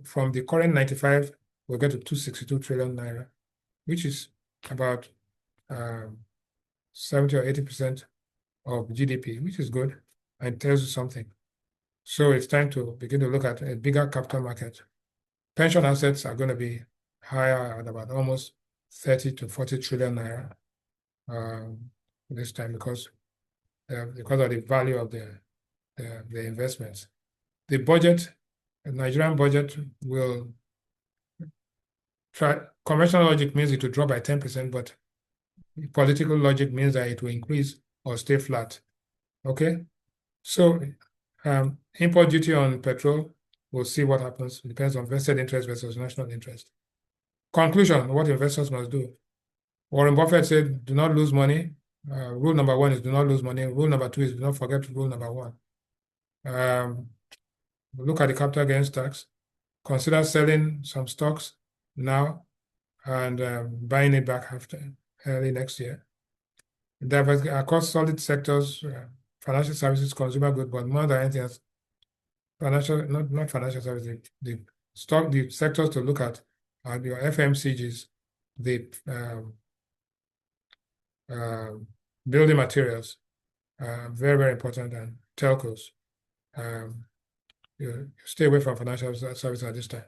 from the current 95, we'll get to 262 trillion naira, which is about 70 or 80% of GDP, which is good and tells you something. So it's time to begin to look at a bigger capital market. Pension assets are going to be higher at about almost 30 to 40 trillion naira this time because of the value of the investments. The budget, the Nigerian budget will try, conventional logic means it will drop by 10%, but political logic means that it will increase or stay flat. Okay? So import duty on petrol, we'll see what happens. It depends on vested interest versus national interest. Conclusion, what investors must do. Warren Buffett said, do not lose money. Rule number 1 is do not lose money. Rule number 2 is do not forget rule number 1. Look at the capital gains tax. Consider selling some stocks now and buying it back after early next year. Diversity across solid sectors, financial services, consumer goods, but more than anything else, not financial services, the sectors to look at are your FMCGs, the building materials, very, very important, and telcos. You stay away from financial services at this time.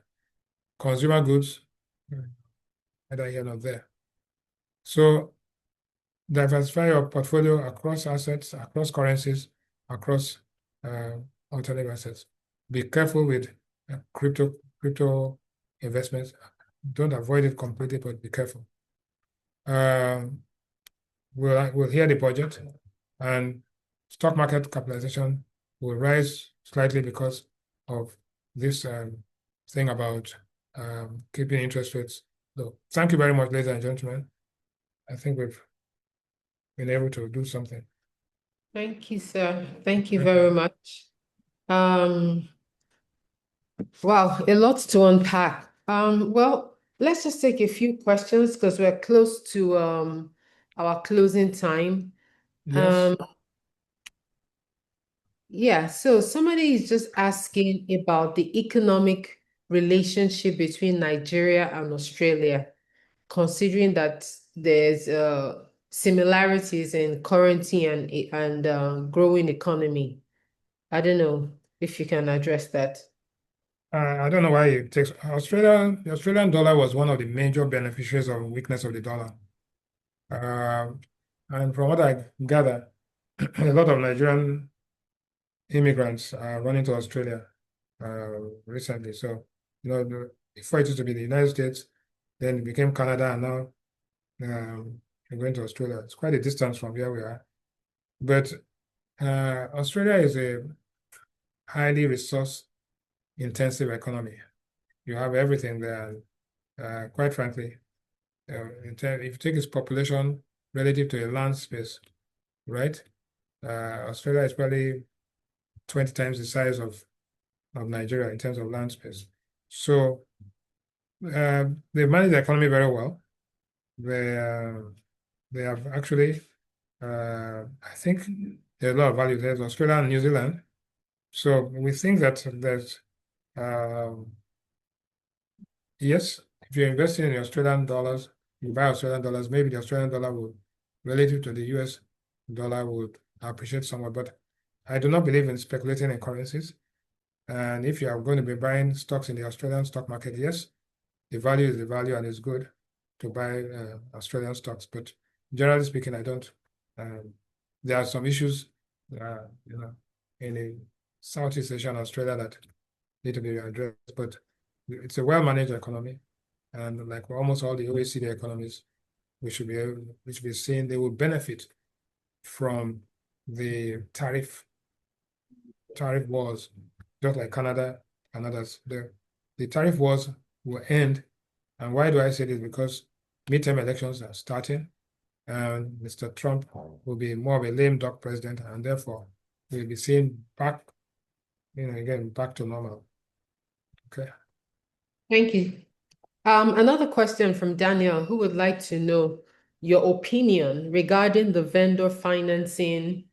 Consumer goods, either here or there. So diversify your portfolio across assets, across currencies, across alternative assets. Be careful with crypto investments. Don't avoid it completely, but be careful. We'll hear the budget, and stock market capitalization will rise slightly because of this thing about keeping interest rates low. Thank you very much, ladies and gentlemen. I think we've been able to do something. Thank you, sir. Thank you very much. Wow, a lot to unpack. Well, let's just take a few questions because we're close to our closing time. Yes. Yeah, so somebody is just asking about the economic relationship between Nigeria and Australia, considering that there's similarities in currency and growing economy. I don't know if you can address that. I don't know why it takes Australia. The Australian dollar was one of the major beneficiaries of weakness of the dollar. And from what I gather, a lot of Nigerian immigrants are running to Australia recently. So, before it used to be the United States, then it became Canada, and now we're going to Australia. It's quite a distance from where we are. But Australia is a highly resource-intensive economy. You have everything there. Quite frankly, if you take its population relative to a land space, right? Australia is probably 20 times the size of Nigeria in terms of land space. So they manage the economy very well. They have actually, I think there's a lot of value. There's Australia and New Zealand. So we think that there's, yes, if you're investing in Australian dollars, you buy Australian dollars, maybe the Australian dollar would, relative to the US dollar, would appreciate somewhat. But I do not believe in speculating in currencies. And if you are going to be buying stocks in the Australian stock market, yes, the value is the value and it's good to buy Australian stocks. But generally speaking, I don't. There are some issues, in the Southeast Asia and Australia that need to be addressed. But it's a well-managed economy, and like almost all the OECD economies, we should be seeing they will benefit from the tariff wars, just like Canada and others. The tariff wars will end. And why do I say this? Because midterm elections are starting, and Mr. Trump will be more of a lame duck president, and therefore we'll be seeing back, again, back to normal. Okay. Thank you. Another question from Daniel, who would like to know your opinion regarding the vendor financing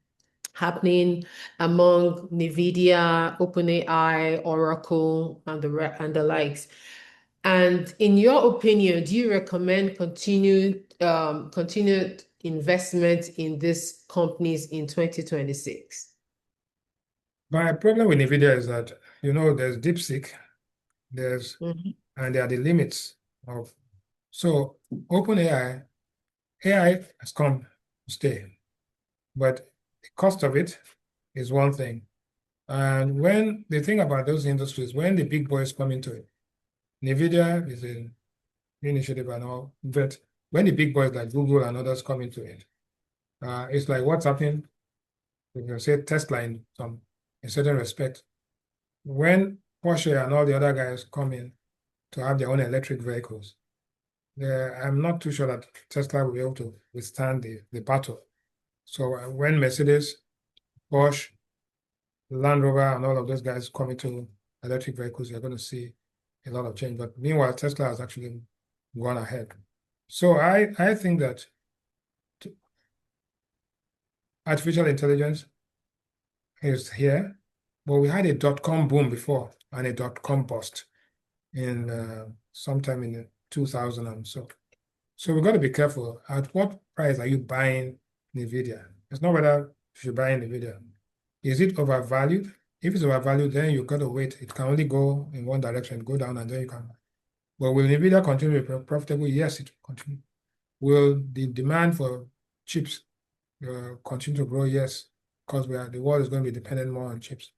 happening among NVIDIA, OpenAI, Oracle, and the likes. And in your opinion, do you recommend continued investment in these companies in 2026? My problem with NVIDIA is that, there's DeepSeek, and there are the limits of, so AI has come to stay, but the cost of it is one thing. And when the thing about those industries, when the big boys come into it, NVIDIA is an initiative and all, but when the big boys like Google and others come into it, it's like what's happening, you can say Tesla in certain respect. When Porsche and all the other guys come in to have their own electric vehicles, I'm not too sure that Tesla will be able to withstand the battle. So when Mercedes, Porsche, Land Rover, and all of those guys come into electric vehicles, you're going to see a lot of change. But meanwhile, Tesla has actually gone ahead. So I think that artificial intelligence is here, but we had a dot-com boom before and a dot-com bust in sometime in the 2000 and so. So we've got to be careful. At what price are you buying NVIDIA? It's not whether you should buy NVIDIA. Is it overvalued? If it's overvalued, then you've got to wait. It can only go in one direction, go down, and then you can. But will NVIDIA continue to be profitable? Yes, it will continue. Will the demand for chips continue to grow? Yes, because the world is going to be dependent more on chips.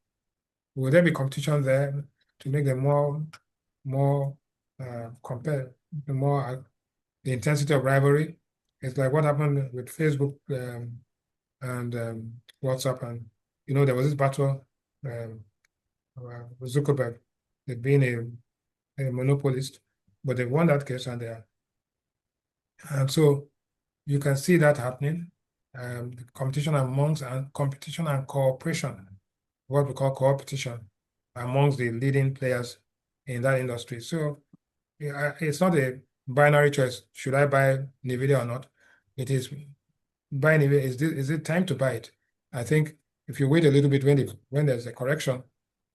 Will there be competition there to make them more compared, the intensity of rivalry? It's like what happened with Facebook and WhatsApp, and there was this battle with Zuckerberg, they've been a monopolist, but they won that case, and so you can see that happening. The competition and cooperation, what we call competition amongst the leading players in that industry. So it's not a binary choice. Should I buy NVIDIA or not? It is buy NVIDIA. Is it time to buy it? I think if you wait a little bit when there's a correction,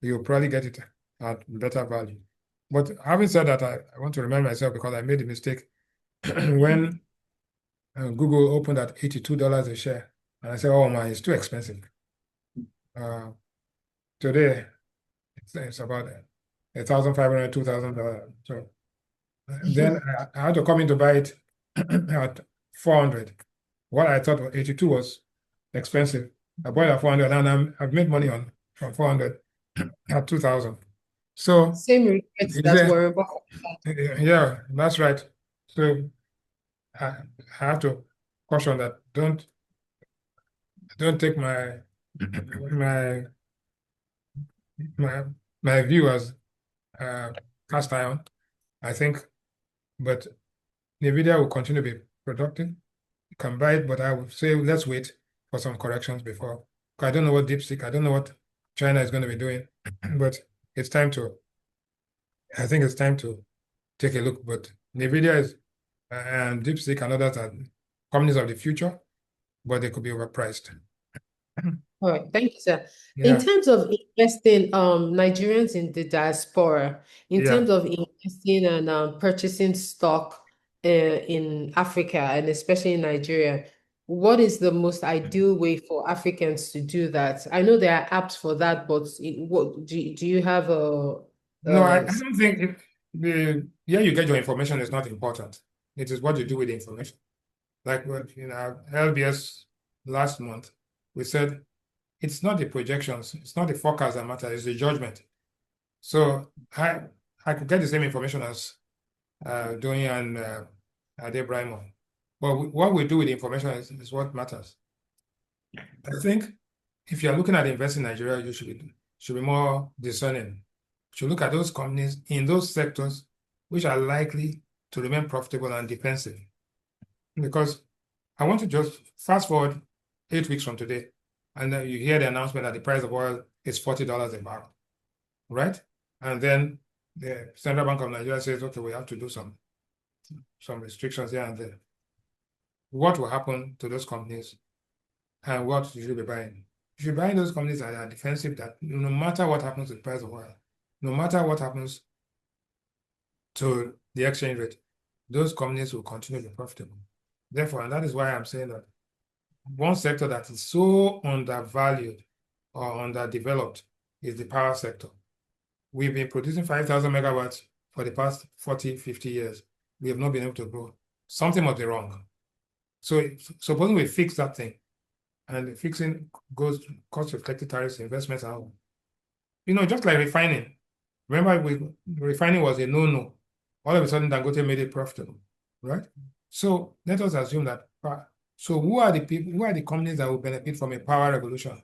you'll probably get it at better value. But having said that, I want to remind myself because I made a mistake when Google opened at $82 a share, and I said, "Oh man, it's too expensive." Today, it's about $1,500, $2,000. So then I had to come in to buy it at 400. What I thought was 82 was expensive. I bought it at 400, and I've made money from 400 at 2,000. So Same regrets is that there, Warren Buffett. yeah, that's right. So I have to caution that don't take my my my view as cast iron. I think, but NVIDIA will continue to be productive. You can buy it, but I would say let's wait for some corrections before. 'Cause I don't know what DeepSeek, I don't know what China is going to be doing, but it's time to. I think it's time to take a look. But NVIDIA and DeepSeek and others are companies of the future, but they could be overpriced. All right, thank you, sir. In Yeah, terms of investing, Nigerians in the diaspora, in yeah. terms of investing and purchasing stock in Africa and especially in Nigeria, what is the most ideal way for Africans to do that? I know there are apps for that, but do you have No, I uh don't think you get your information is not important. It is what you do with the information. Like LBS last month, we said it's not the projections, it's not the forecast that matter, it's the judgment. So I could get the same information as doing and Ade Brimo. But what we do with the information is what matters. I think if you're looking at investing in Nigeria, you should be more discerning. You should look at those companies in those sectors which are likely to remain profitable and defensive. Because I want to just fast forward 8 weeks from today. and then you hear the announcement that the price of oil is $40 a barrel, right? And then the Central Bank of Nigeria says, okay, we have to do some restrictions here and there. What will happen to those companies, and what should you be buying? You should buy those companies that are defensive, that no matter what happens to the price of oil, no matter what happens to the exchange rate, those companies will continue to be profitable. Therefore, and that is why I'm saying that one sector that is so undervalued or underdeveloped is the power sector. We've been producing 5,000 megawatts for the past 40, 50 years. We have not been able to grow. Something must be wrong. So supposing we fix that thing, and the fixing goes to cost-reflective tariffs, investments, and just like refining. Remember, refining was a no-no. All of a sudden, Dangote made it profitable, right? So let us assume that. So who are the people? Who are the companies that will benefit from a power revolution?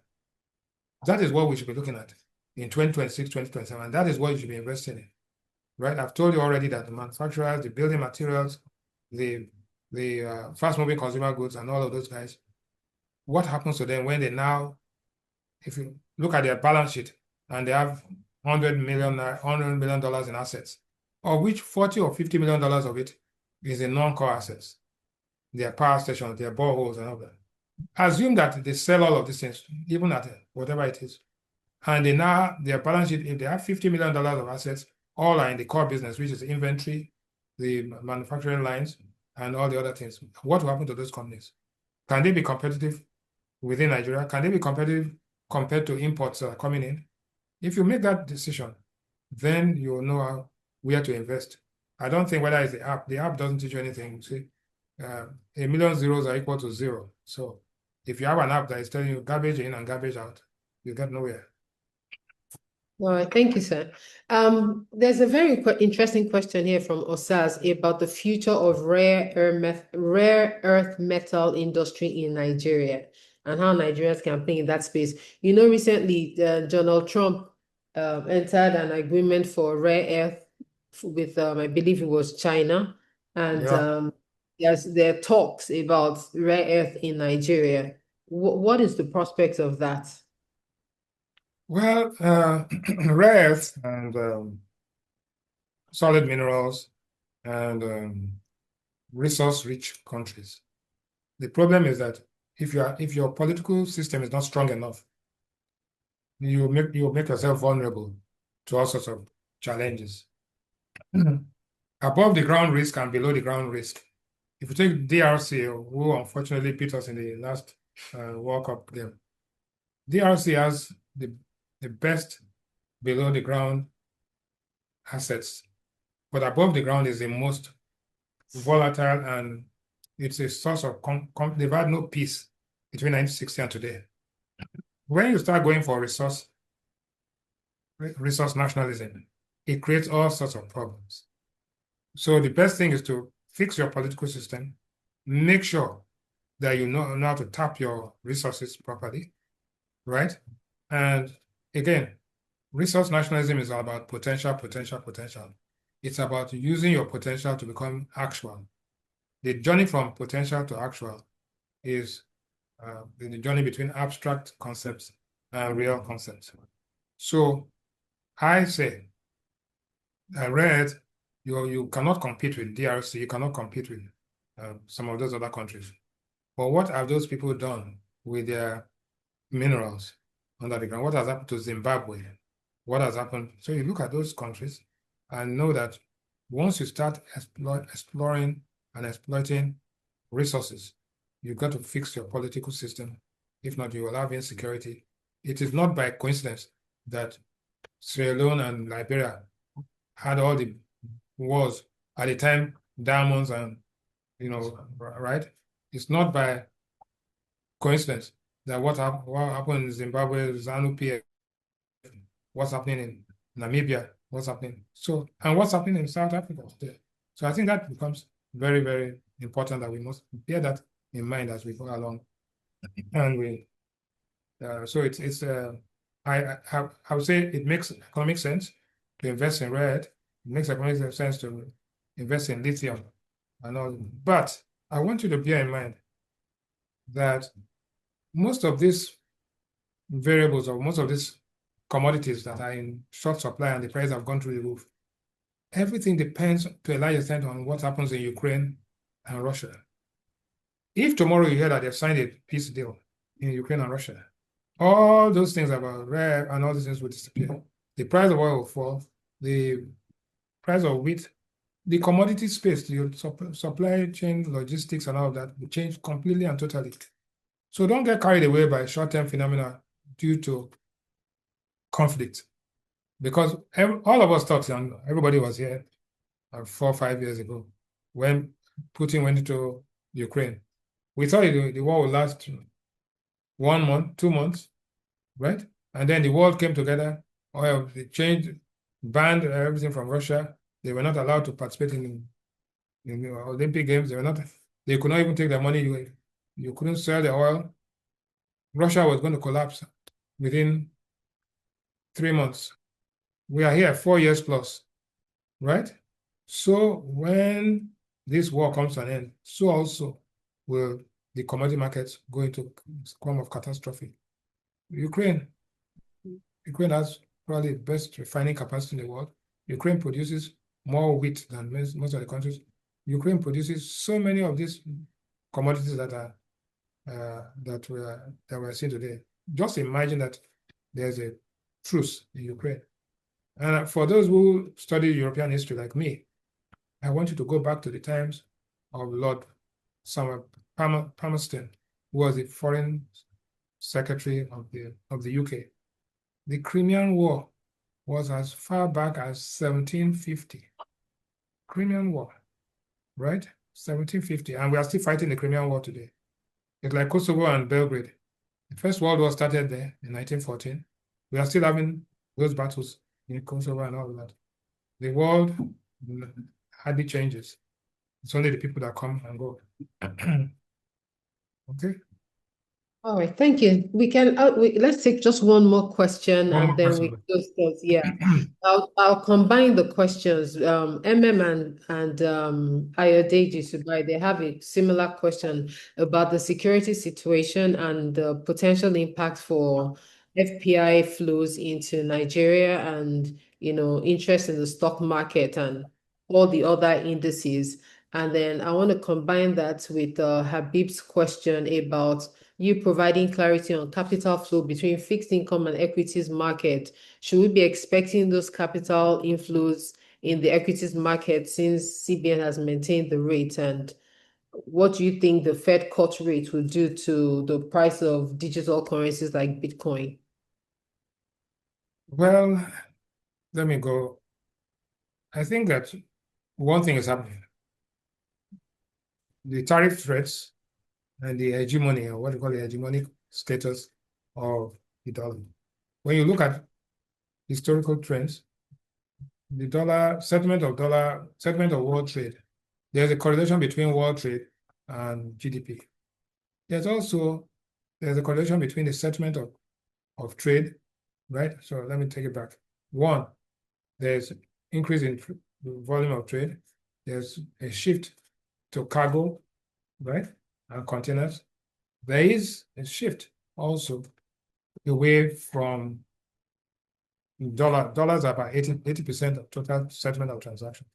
That is what we should be looking at in 2026, 2027. That is what you should be investing in, right? I've told you already that the manufacturers, the building materials, the fast-moving consumer goods, and all of those guys, what happens to them when they now, if you look at their balance sheet and they have $100 million in assets, of which $40 or $50 million of it is in non-core assets, their power stations, their boreholes, and all that. Assume that they sell all of these things, even at whatever it is, and they now, their balance sheet, if they have $50 million of assets, all are in the core business, which is the inventory, the manufacturing lines, and all the other things. What will happen to those companies? Can they be competitive within Nigeria? Can they be competitive compared to imports that are coming in? If you make that decision, then you'll know where to invest. I don't think whether it's the app. The app doesn't teach you anything. You see, a million zeros are equal to zero. So if you have an app that is telling you garbage in and garbage out, you get nowhere. All right, thank you, sir. There's a very interesting question here from Osaz about the future of rare earth metal industry in Nigeria and how Nigerians can play in that space. Recently, Donald Trump entered an agreement for rare earth with, I believe it was China, and Yeah. there are talks about rare earth in Nigeria. What is the prospect of that? Well, rare earths and solid minerals and resource-rich countries. The problem is that if your political system is not strong enough, you make yourself vulnerable to all sorts of challenges. Above the ground risk and below the ground risk. If you take DRC, who unfortunately beat us in the last World Cup game, DRC has the best below the ground assets, but above the ground is the most volatile, and it's a source of they've had no peace between 1960 and today. When you start going for resource nationalism, it creates all sorts of problems. So the best thing is to fix your political system, make sure that you know how to tap your resources properly, right? And again, resource nationalism is all about potential. It's about using your potential to become actual. The journey from potential to actual is the journey between abstract concepts and real concepts. So I say, rare, you cannot compete with DRC, you cannot compete with some of those other countries. But what have those people done with their minerals under the ground? What has happened to Zimbabwe? What has happened? So you look at those countries and know that once you start exploring and exploiting resources, you've got to fix your political system. If not, you will have insecurity. It is not by coincidence that Sierra Leone and Liberia had all the wars at the time, diamonds and, right? It's not by coincidence that what happened in Zimbabwe, ZANU-PF, what's happening in Namibia, what's happening. So, and what's happening in South Africa today. So I think that becomes very, very important that we must bear that in mind as we go along. And so I would say it makes economic sense to invest in rare earth. It makes economic sense to invest in lithium and all. But I want you to bear in mind that most of these variables of most of these commodities that are in short supply and the price have gone through the roof. Everything depends to a large extent on what happens in Ukraine and Russia. If tomorrow you hear that they've signed a peace deal in Ukraine and Russia, all those things about rare and all these things will disappear. The price of oil will fall, the price of wheat, the commodity space, the supply chain, logistics, and all of that will change completely and totally. So don't get carried away by short-term phenomena due to conflict, because all of us thought, and everybody was here 4 or 5 years ago when Putin went into Ukraine. We thought the war would last 1 month, 2 months, right? And then the world came together. Oil, they changed, banned everything from Russia. They were not allowed to participate in the Olympic Games. They could not even take their money. You couldn't sell the oil. Russia was going to collapse within 3 months. We are here 4 years plus, right? So when this war comes to an end, so also will the commodity markets go into form of catastrophe. Ukraine has probably the best refining capacity in the world. Ukraine produces more wheat than most of the countries. Ukraine produces so many of these commodities that we're seeing today. Just imagine that there's a truce in Ukraine. And for those who study European history like me, I want you to go back to the times of Lord Samuel Palmerston, who was the foreign secretary of the UK. The Crimean War was as far back as 1750. Crimean War, right? 1750, and we are still fighting the Crimean War today. It's like Kosovo and Belgrade. The First World War started there in 1914. We are still having those battles in Kosovo and all of that. The world hardly changes. It's only the people that come and go. Okay. All right, thank you. Let's take just one more question One and more then we question. close those. Yeah. I'll combine the questions. MM and Ayodeji Subai, they have a similar question about the security situation and the potential impact for FPI flows into Nigeria and interest in the stock market and all the other indices. And then I want to combine that with Habib's question about you providing clarity on capital flow between fixed income and equities market. Should we be expecting those capital inflows in the equities market since CBN has maintained the rate? And what do you think the Fed cut rate will do to the price of digital currencies like Bitcoin? Well, let me go. I think that one thing is happening. The tariff threats and the hegemony, or what you call the hegemonic status of the dollar. When you look at historical trends, the settlement of world trade, there's a correlation between world trade and GDP. There's a correlation between the settlement of trade, right? So let me take it back. One, there's increase in the volume of trade. There's a shift to cargo, right? And containers. There is a shift also away from dollar. Dollars are about 80% of total settlement of transactions.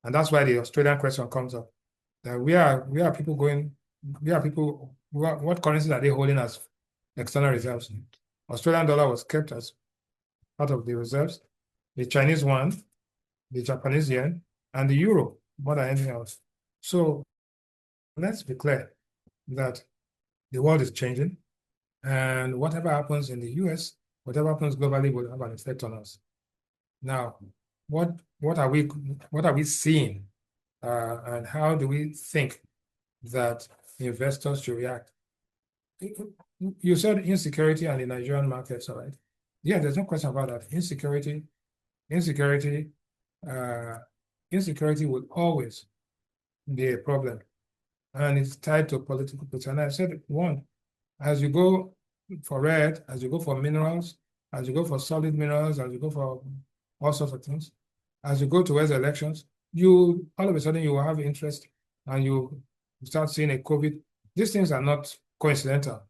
And that's why the Australian question comes up. That what currencies are they holding as external reserves? Australian dollar was kept as part of the reserves, the Chinese yuan, the Japanese yen, and the euro more than anything else. So let's be clear that the world is changing, and whatever happens in the US, whatever happens globally will have an effect on us. Now, what are we seeing, and how do we think that investors should react? You said insecurity and the Nigerian markets, all right? Yeah, there's no question about that. Insecurity will always be a problem, and it's tied to political position. And I said, one, as you go for red, as you go for minerals, as you go for solid minerals, as you go for all sorts of things, as you go towards elections, you all of a sudden you will have interest and you start seeing a COVID. These things are not coincidental.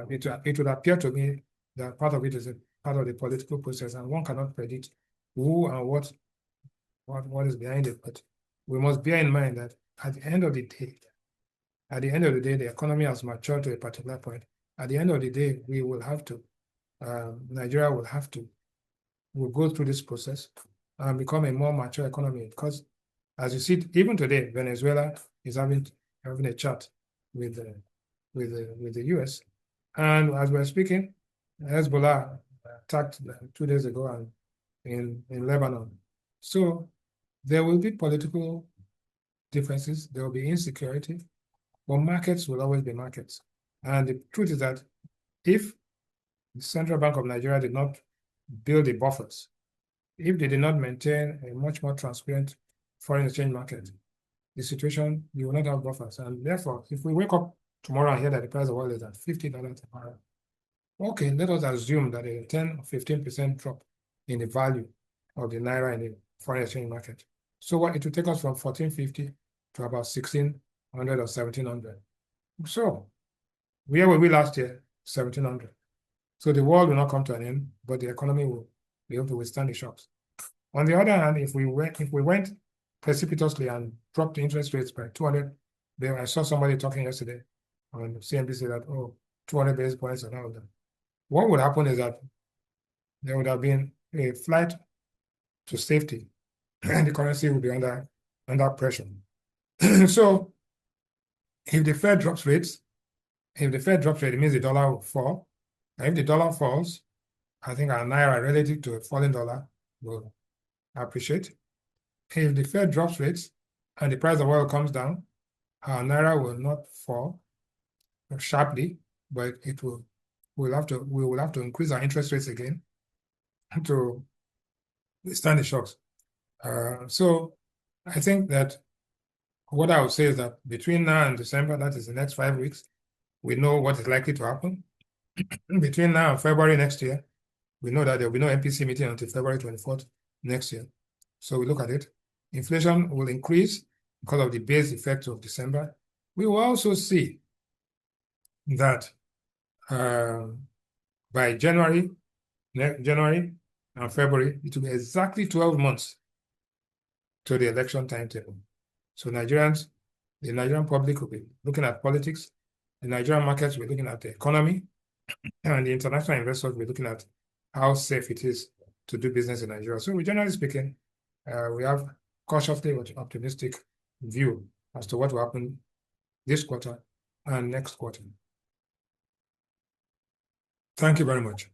It would appear to me that part of it is a part of the political process, and one cannot predict who and what is behind it. But we must bear in mind that at the end of the day, the economy has matured to a particular point. At the end of the day, we will have to, Nigeria will go through this process and become a more mature economy. Because as you see, even today, Venezuela is having a chat with the US. And as we're speaking, Hezbollah attacked 2 days ago and in Lebanon. So there will be political differences, there will be insecurity, but markets will always be markets. And the truth is that if the Central Bank of Nigeria did not build the buffers, if they did not maintain a much more transparent foreign exchange market, the situation, you will not have buffers. And therefore, if we wake up tomorrow and hear that the price of oil is at $50 a barrel, okay, let us assume that a 10 or 15% drop in the value of the naira in the foreign exchange market. So what it will take us from 1450 to about 1600 or 1700. So where were we last year? 1700. So the world will not come to an end, but the economy will be able to withstand the shocks. On the other hand, if we went precipitously and dropped the interest rates by 200, I saw somebody talking yesterday on CNBC that, 200 basis points and all of that. What would happen is that there would have been a flight to safety and the currency would be under pressure. So if the Fed drops rates, it means the dollar will fall. And if the dollar falls, I think our naira relative to a falling dollar will appreciate. If the Fed drops rates and the price of oil comes down, our naira will not fall sharply, but we will have to increase our interest rates again to withstand the shocks. So I think that what I would say is that between now and December, that is the next 5 weeks, we know what is likely to happen. Between now and February next year, we know that there will be no MPC meeting until February 24th next year. So we look at it. Inflation will increase because of the base effect of December. We will also see that by January and February, it will be exactly 12 months to the election timetable. So the Nigerian public will be looking at politics, the Nigerian markets will be looking at the economy, and the international investors will be looking at how safe it is to do business in Nigeria. So generally speaking, we have cautiously optimistic view as to what will happen this quarter and next quarter. Thank you very much.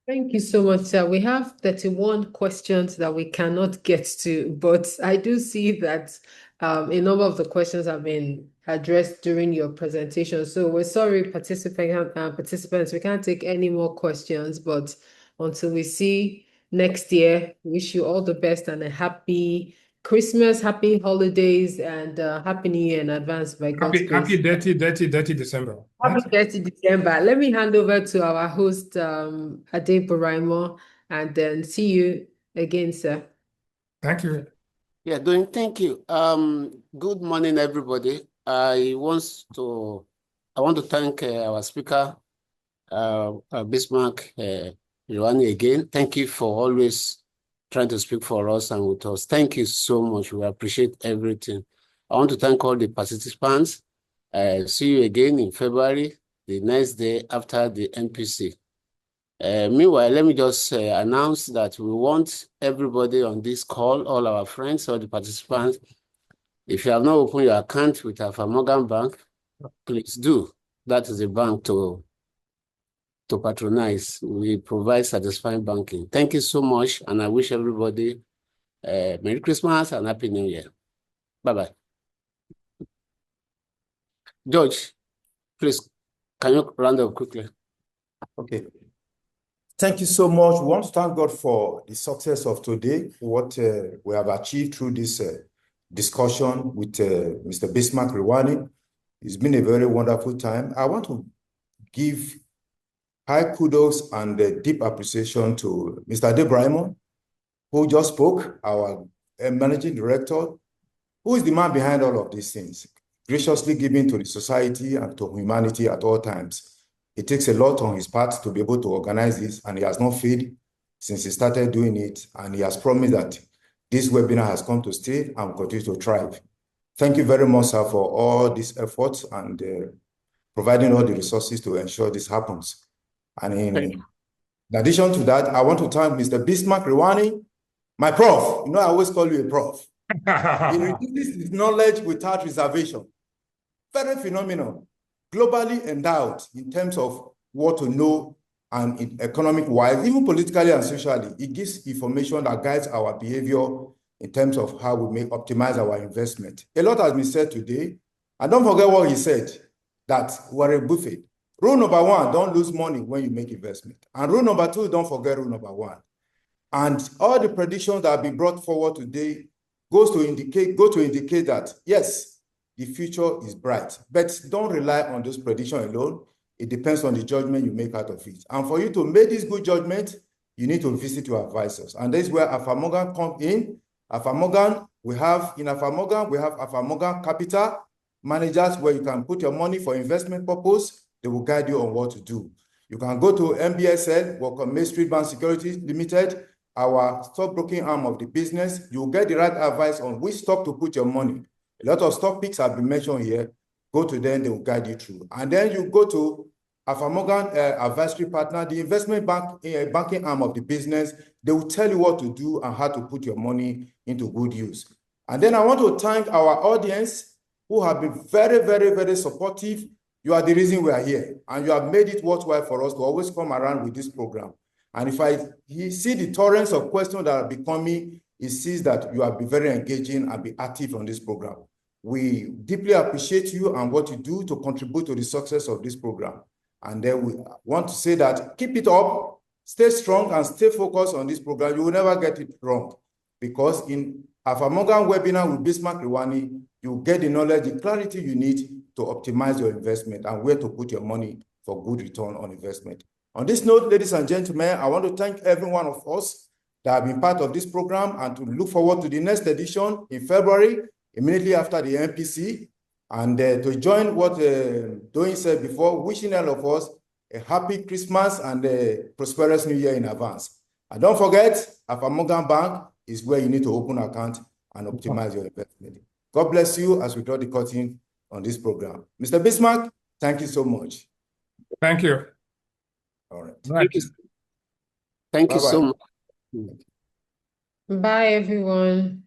Thank you so much, sir. We have 31 questions that we cannot get to, but I do see that a number of the questions have been addressed during your presentation. So we're sorry, participants, we can't take any more questions, but until we see next year, wish you all the best and a happy Christmas, happy holidays, and happy New Year in advance by God's grace. Happy dirty December. Happy dirty December. Let me hand over to our host, Ade Buraimo, and then see you again, sir. Thank you. Yeah, thank you. Good morning, everybody. I want to thank our speaker, Bismarck, Rewane again. Thank you for always trying to speak for us and with us. Thank you so much. We appreciate everything. I want to thank all the participants. See you again in February, the next day after the NPC. Meanwhile, let me just announce that we want everybody on this call, all our friends, all the participants, if you have not opened your account with Alpha Morgan Bank, please do. That is a bank to patronize. We provide satisfying banking. Thank you so much, and I wish everybody Merry Christmas and Happy New Year. Bye-bye. George, please, can you round up quickly? Okay. Thank you so much. We want to thank God for the success of today, what we have achieved through this discussion with Mr. Bismarck Rewane. It's been a very wonderful time. I want to give high kudos and deep appreciation to Mr. Ade Buraimo, who just spoke, our managing director, who is the man behind all of these things, graciously giving to the society and to humanity at all times. It takes a lot on his part to be able to organize this, and he has not failed since he started doing it, and he has promised that this webinar has come to stay and will continue to thrive. Thank you very much, sir, for all these efforts and providing all the resources to ensure this happens. And in addition to that, I want to thank Mr. Bismarck Rewane, my prof. You know, I always call you a prof. He releases his knowledge without reservation. Very phenomenal. Globally endowed in terms of what to know and economic-wise, even politically and socially. It gives information that guides our behavior in terms of how we may optimize our investment. A lot has been said today. And don't forget what he said, that Warren Buffett. Rule number one, don't lose money when you make investment. And rule number two, don't forget rule number one. And all the predictions that have been brought forward today go to indicate that, yes, the future is bright. But don't rely on those predictions alone. It depends on the judgment you make out of it. And for you to make this good judgment, you need to visit your advisors. And this is where Alpha Morgan comes in. Alpha Morgan, we have Alpha Morgan Capital managers where you can put your money for investment purpose. They will guide you on what to do. You can go to MBSL, work on Main Street Bank Securities Limited, our stockbroking arm of the business. You will get the right advice on which stock to put your money. A lot of stock picks have been mentioned here. Go to them, they will guide you through. And then you go to Alpha Morgan Advisory Partner, the investment banking arm of the business. They will tell you what to do and how to put your money into good use. And then I want to thank our audience who have been very, very, very supportive. You are the reason we are here, and you have made it worthwhile for us to always come around with this program. And if I see the torrents of questions that are becoming, he sees that you have been very engaging and be active on this program. We deeply appreciate you and what you do to contribute to the success of this program. And then we want to say that keep it up, stay strong, and stay focused on this program. You will never get it wrong, because in Alpha Morgan webinar with Bismarck Rewane, you get the knowledge, the clarity you need to optimize your investment and where to put your money for good return on investment. On this note, ladies and gentlemen, I want to thank every one of us that have been part of this program and to look forward to the next edition in February, immediately after the MPC, and to join what Doyin said before, wishing all of us a happy Christmas and a prosperous New Year in advance. And don't forget, Alpha Morgan Bank is where you need to open an account and optimize your investment. God bless you as we draw the curtain on this program. Mr. Bismarck, thank you so much. Thank you. All right. Thank you so much. Bye, everyone.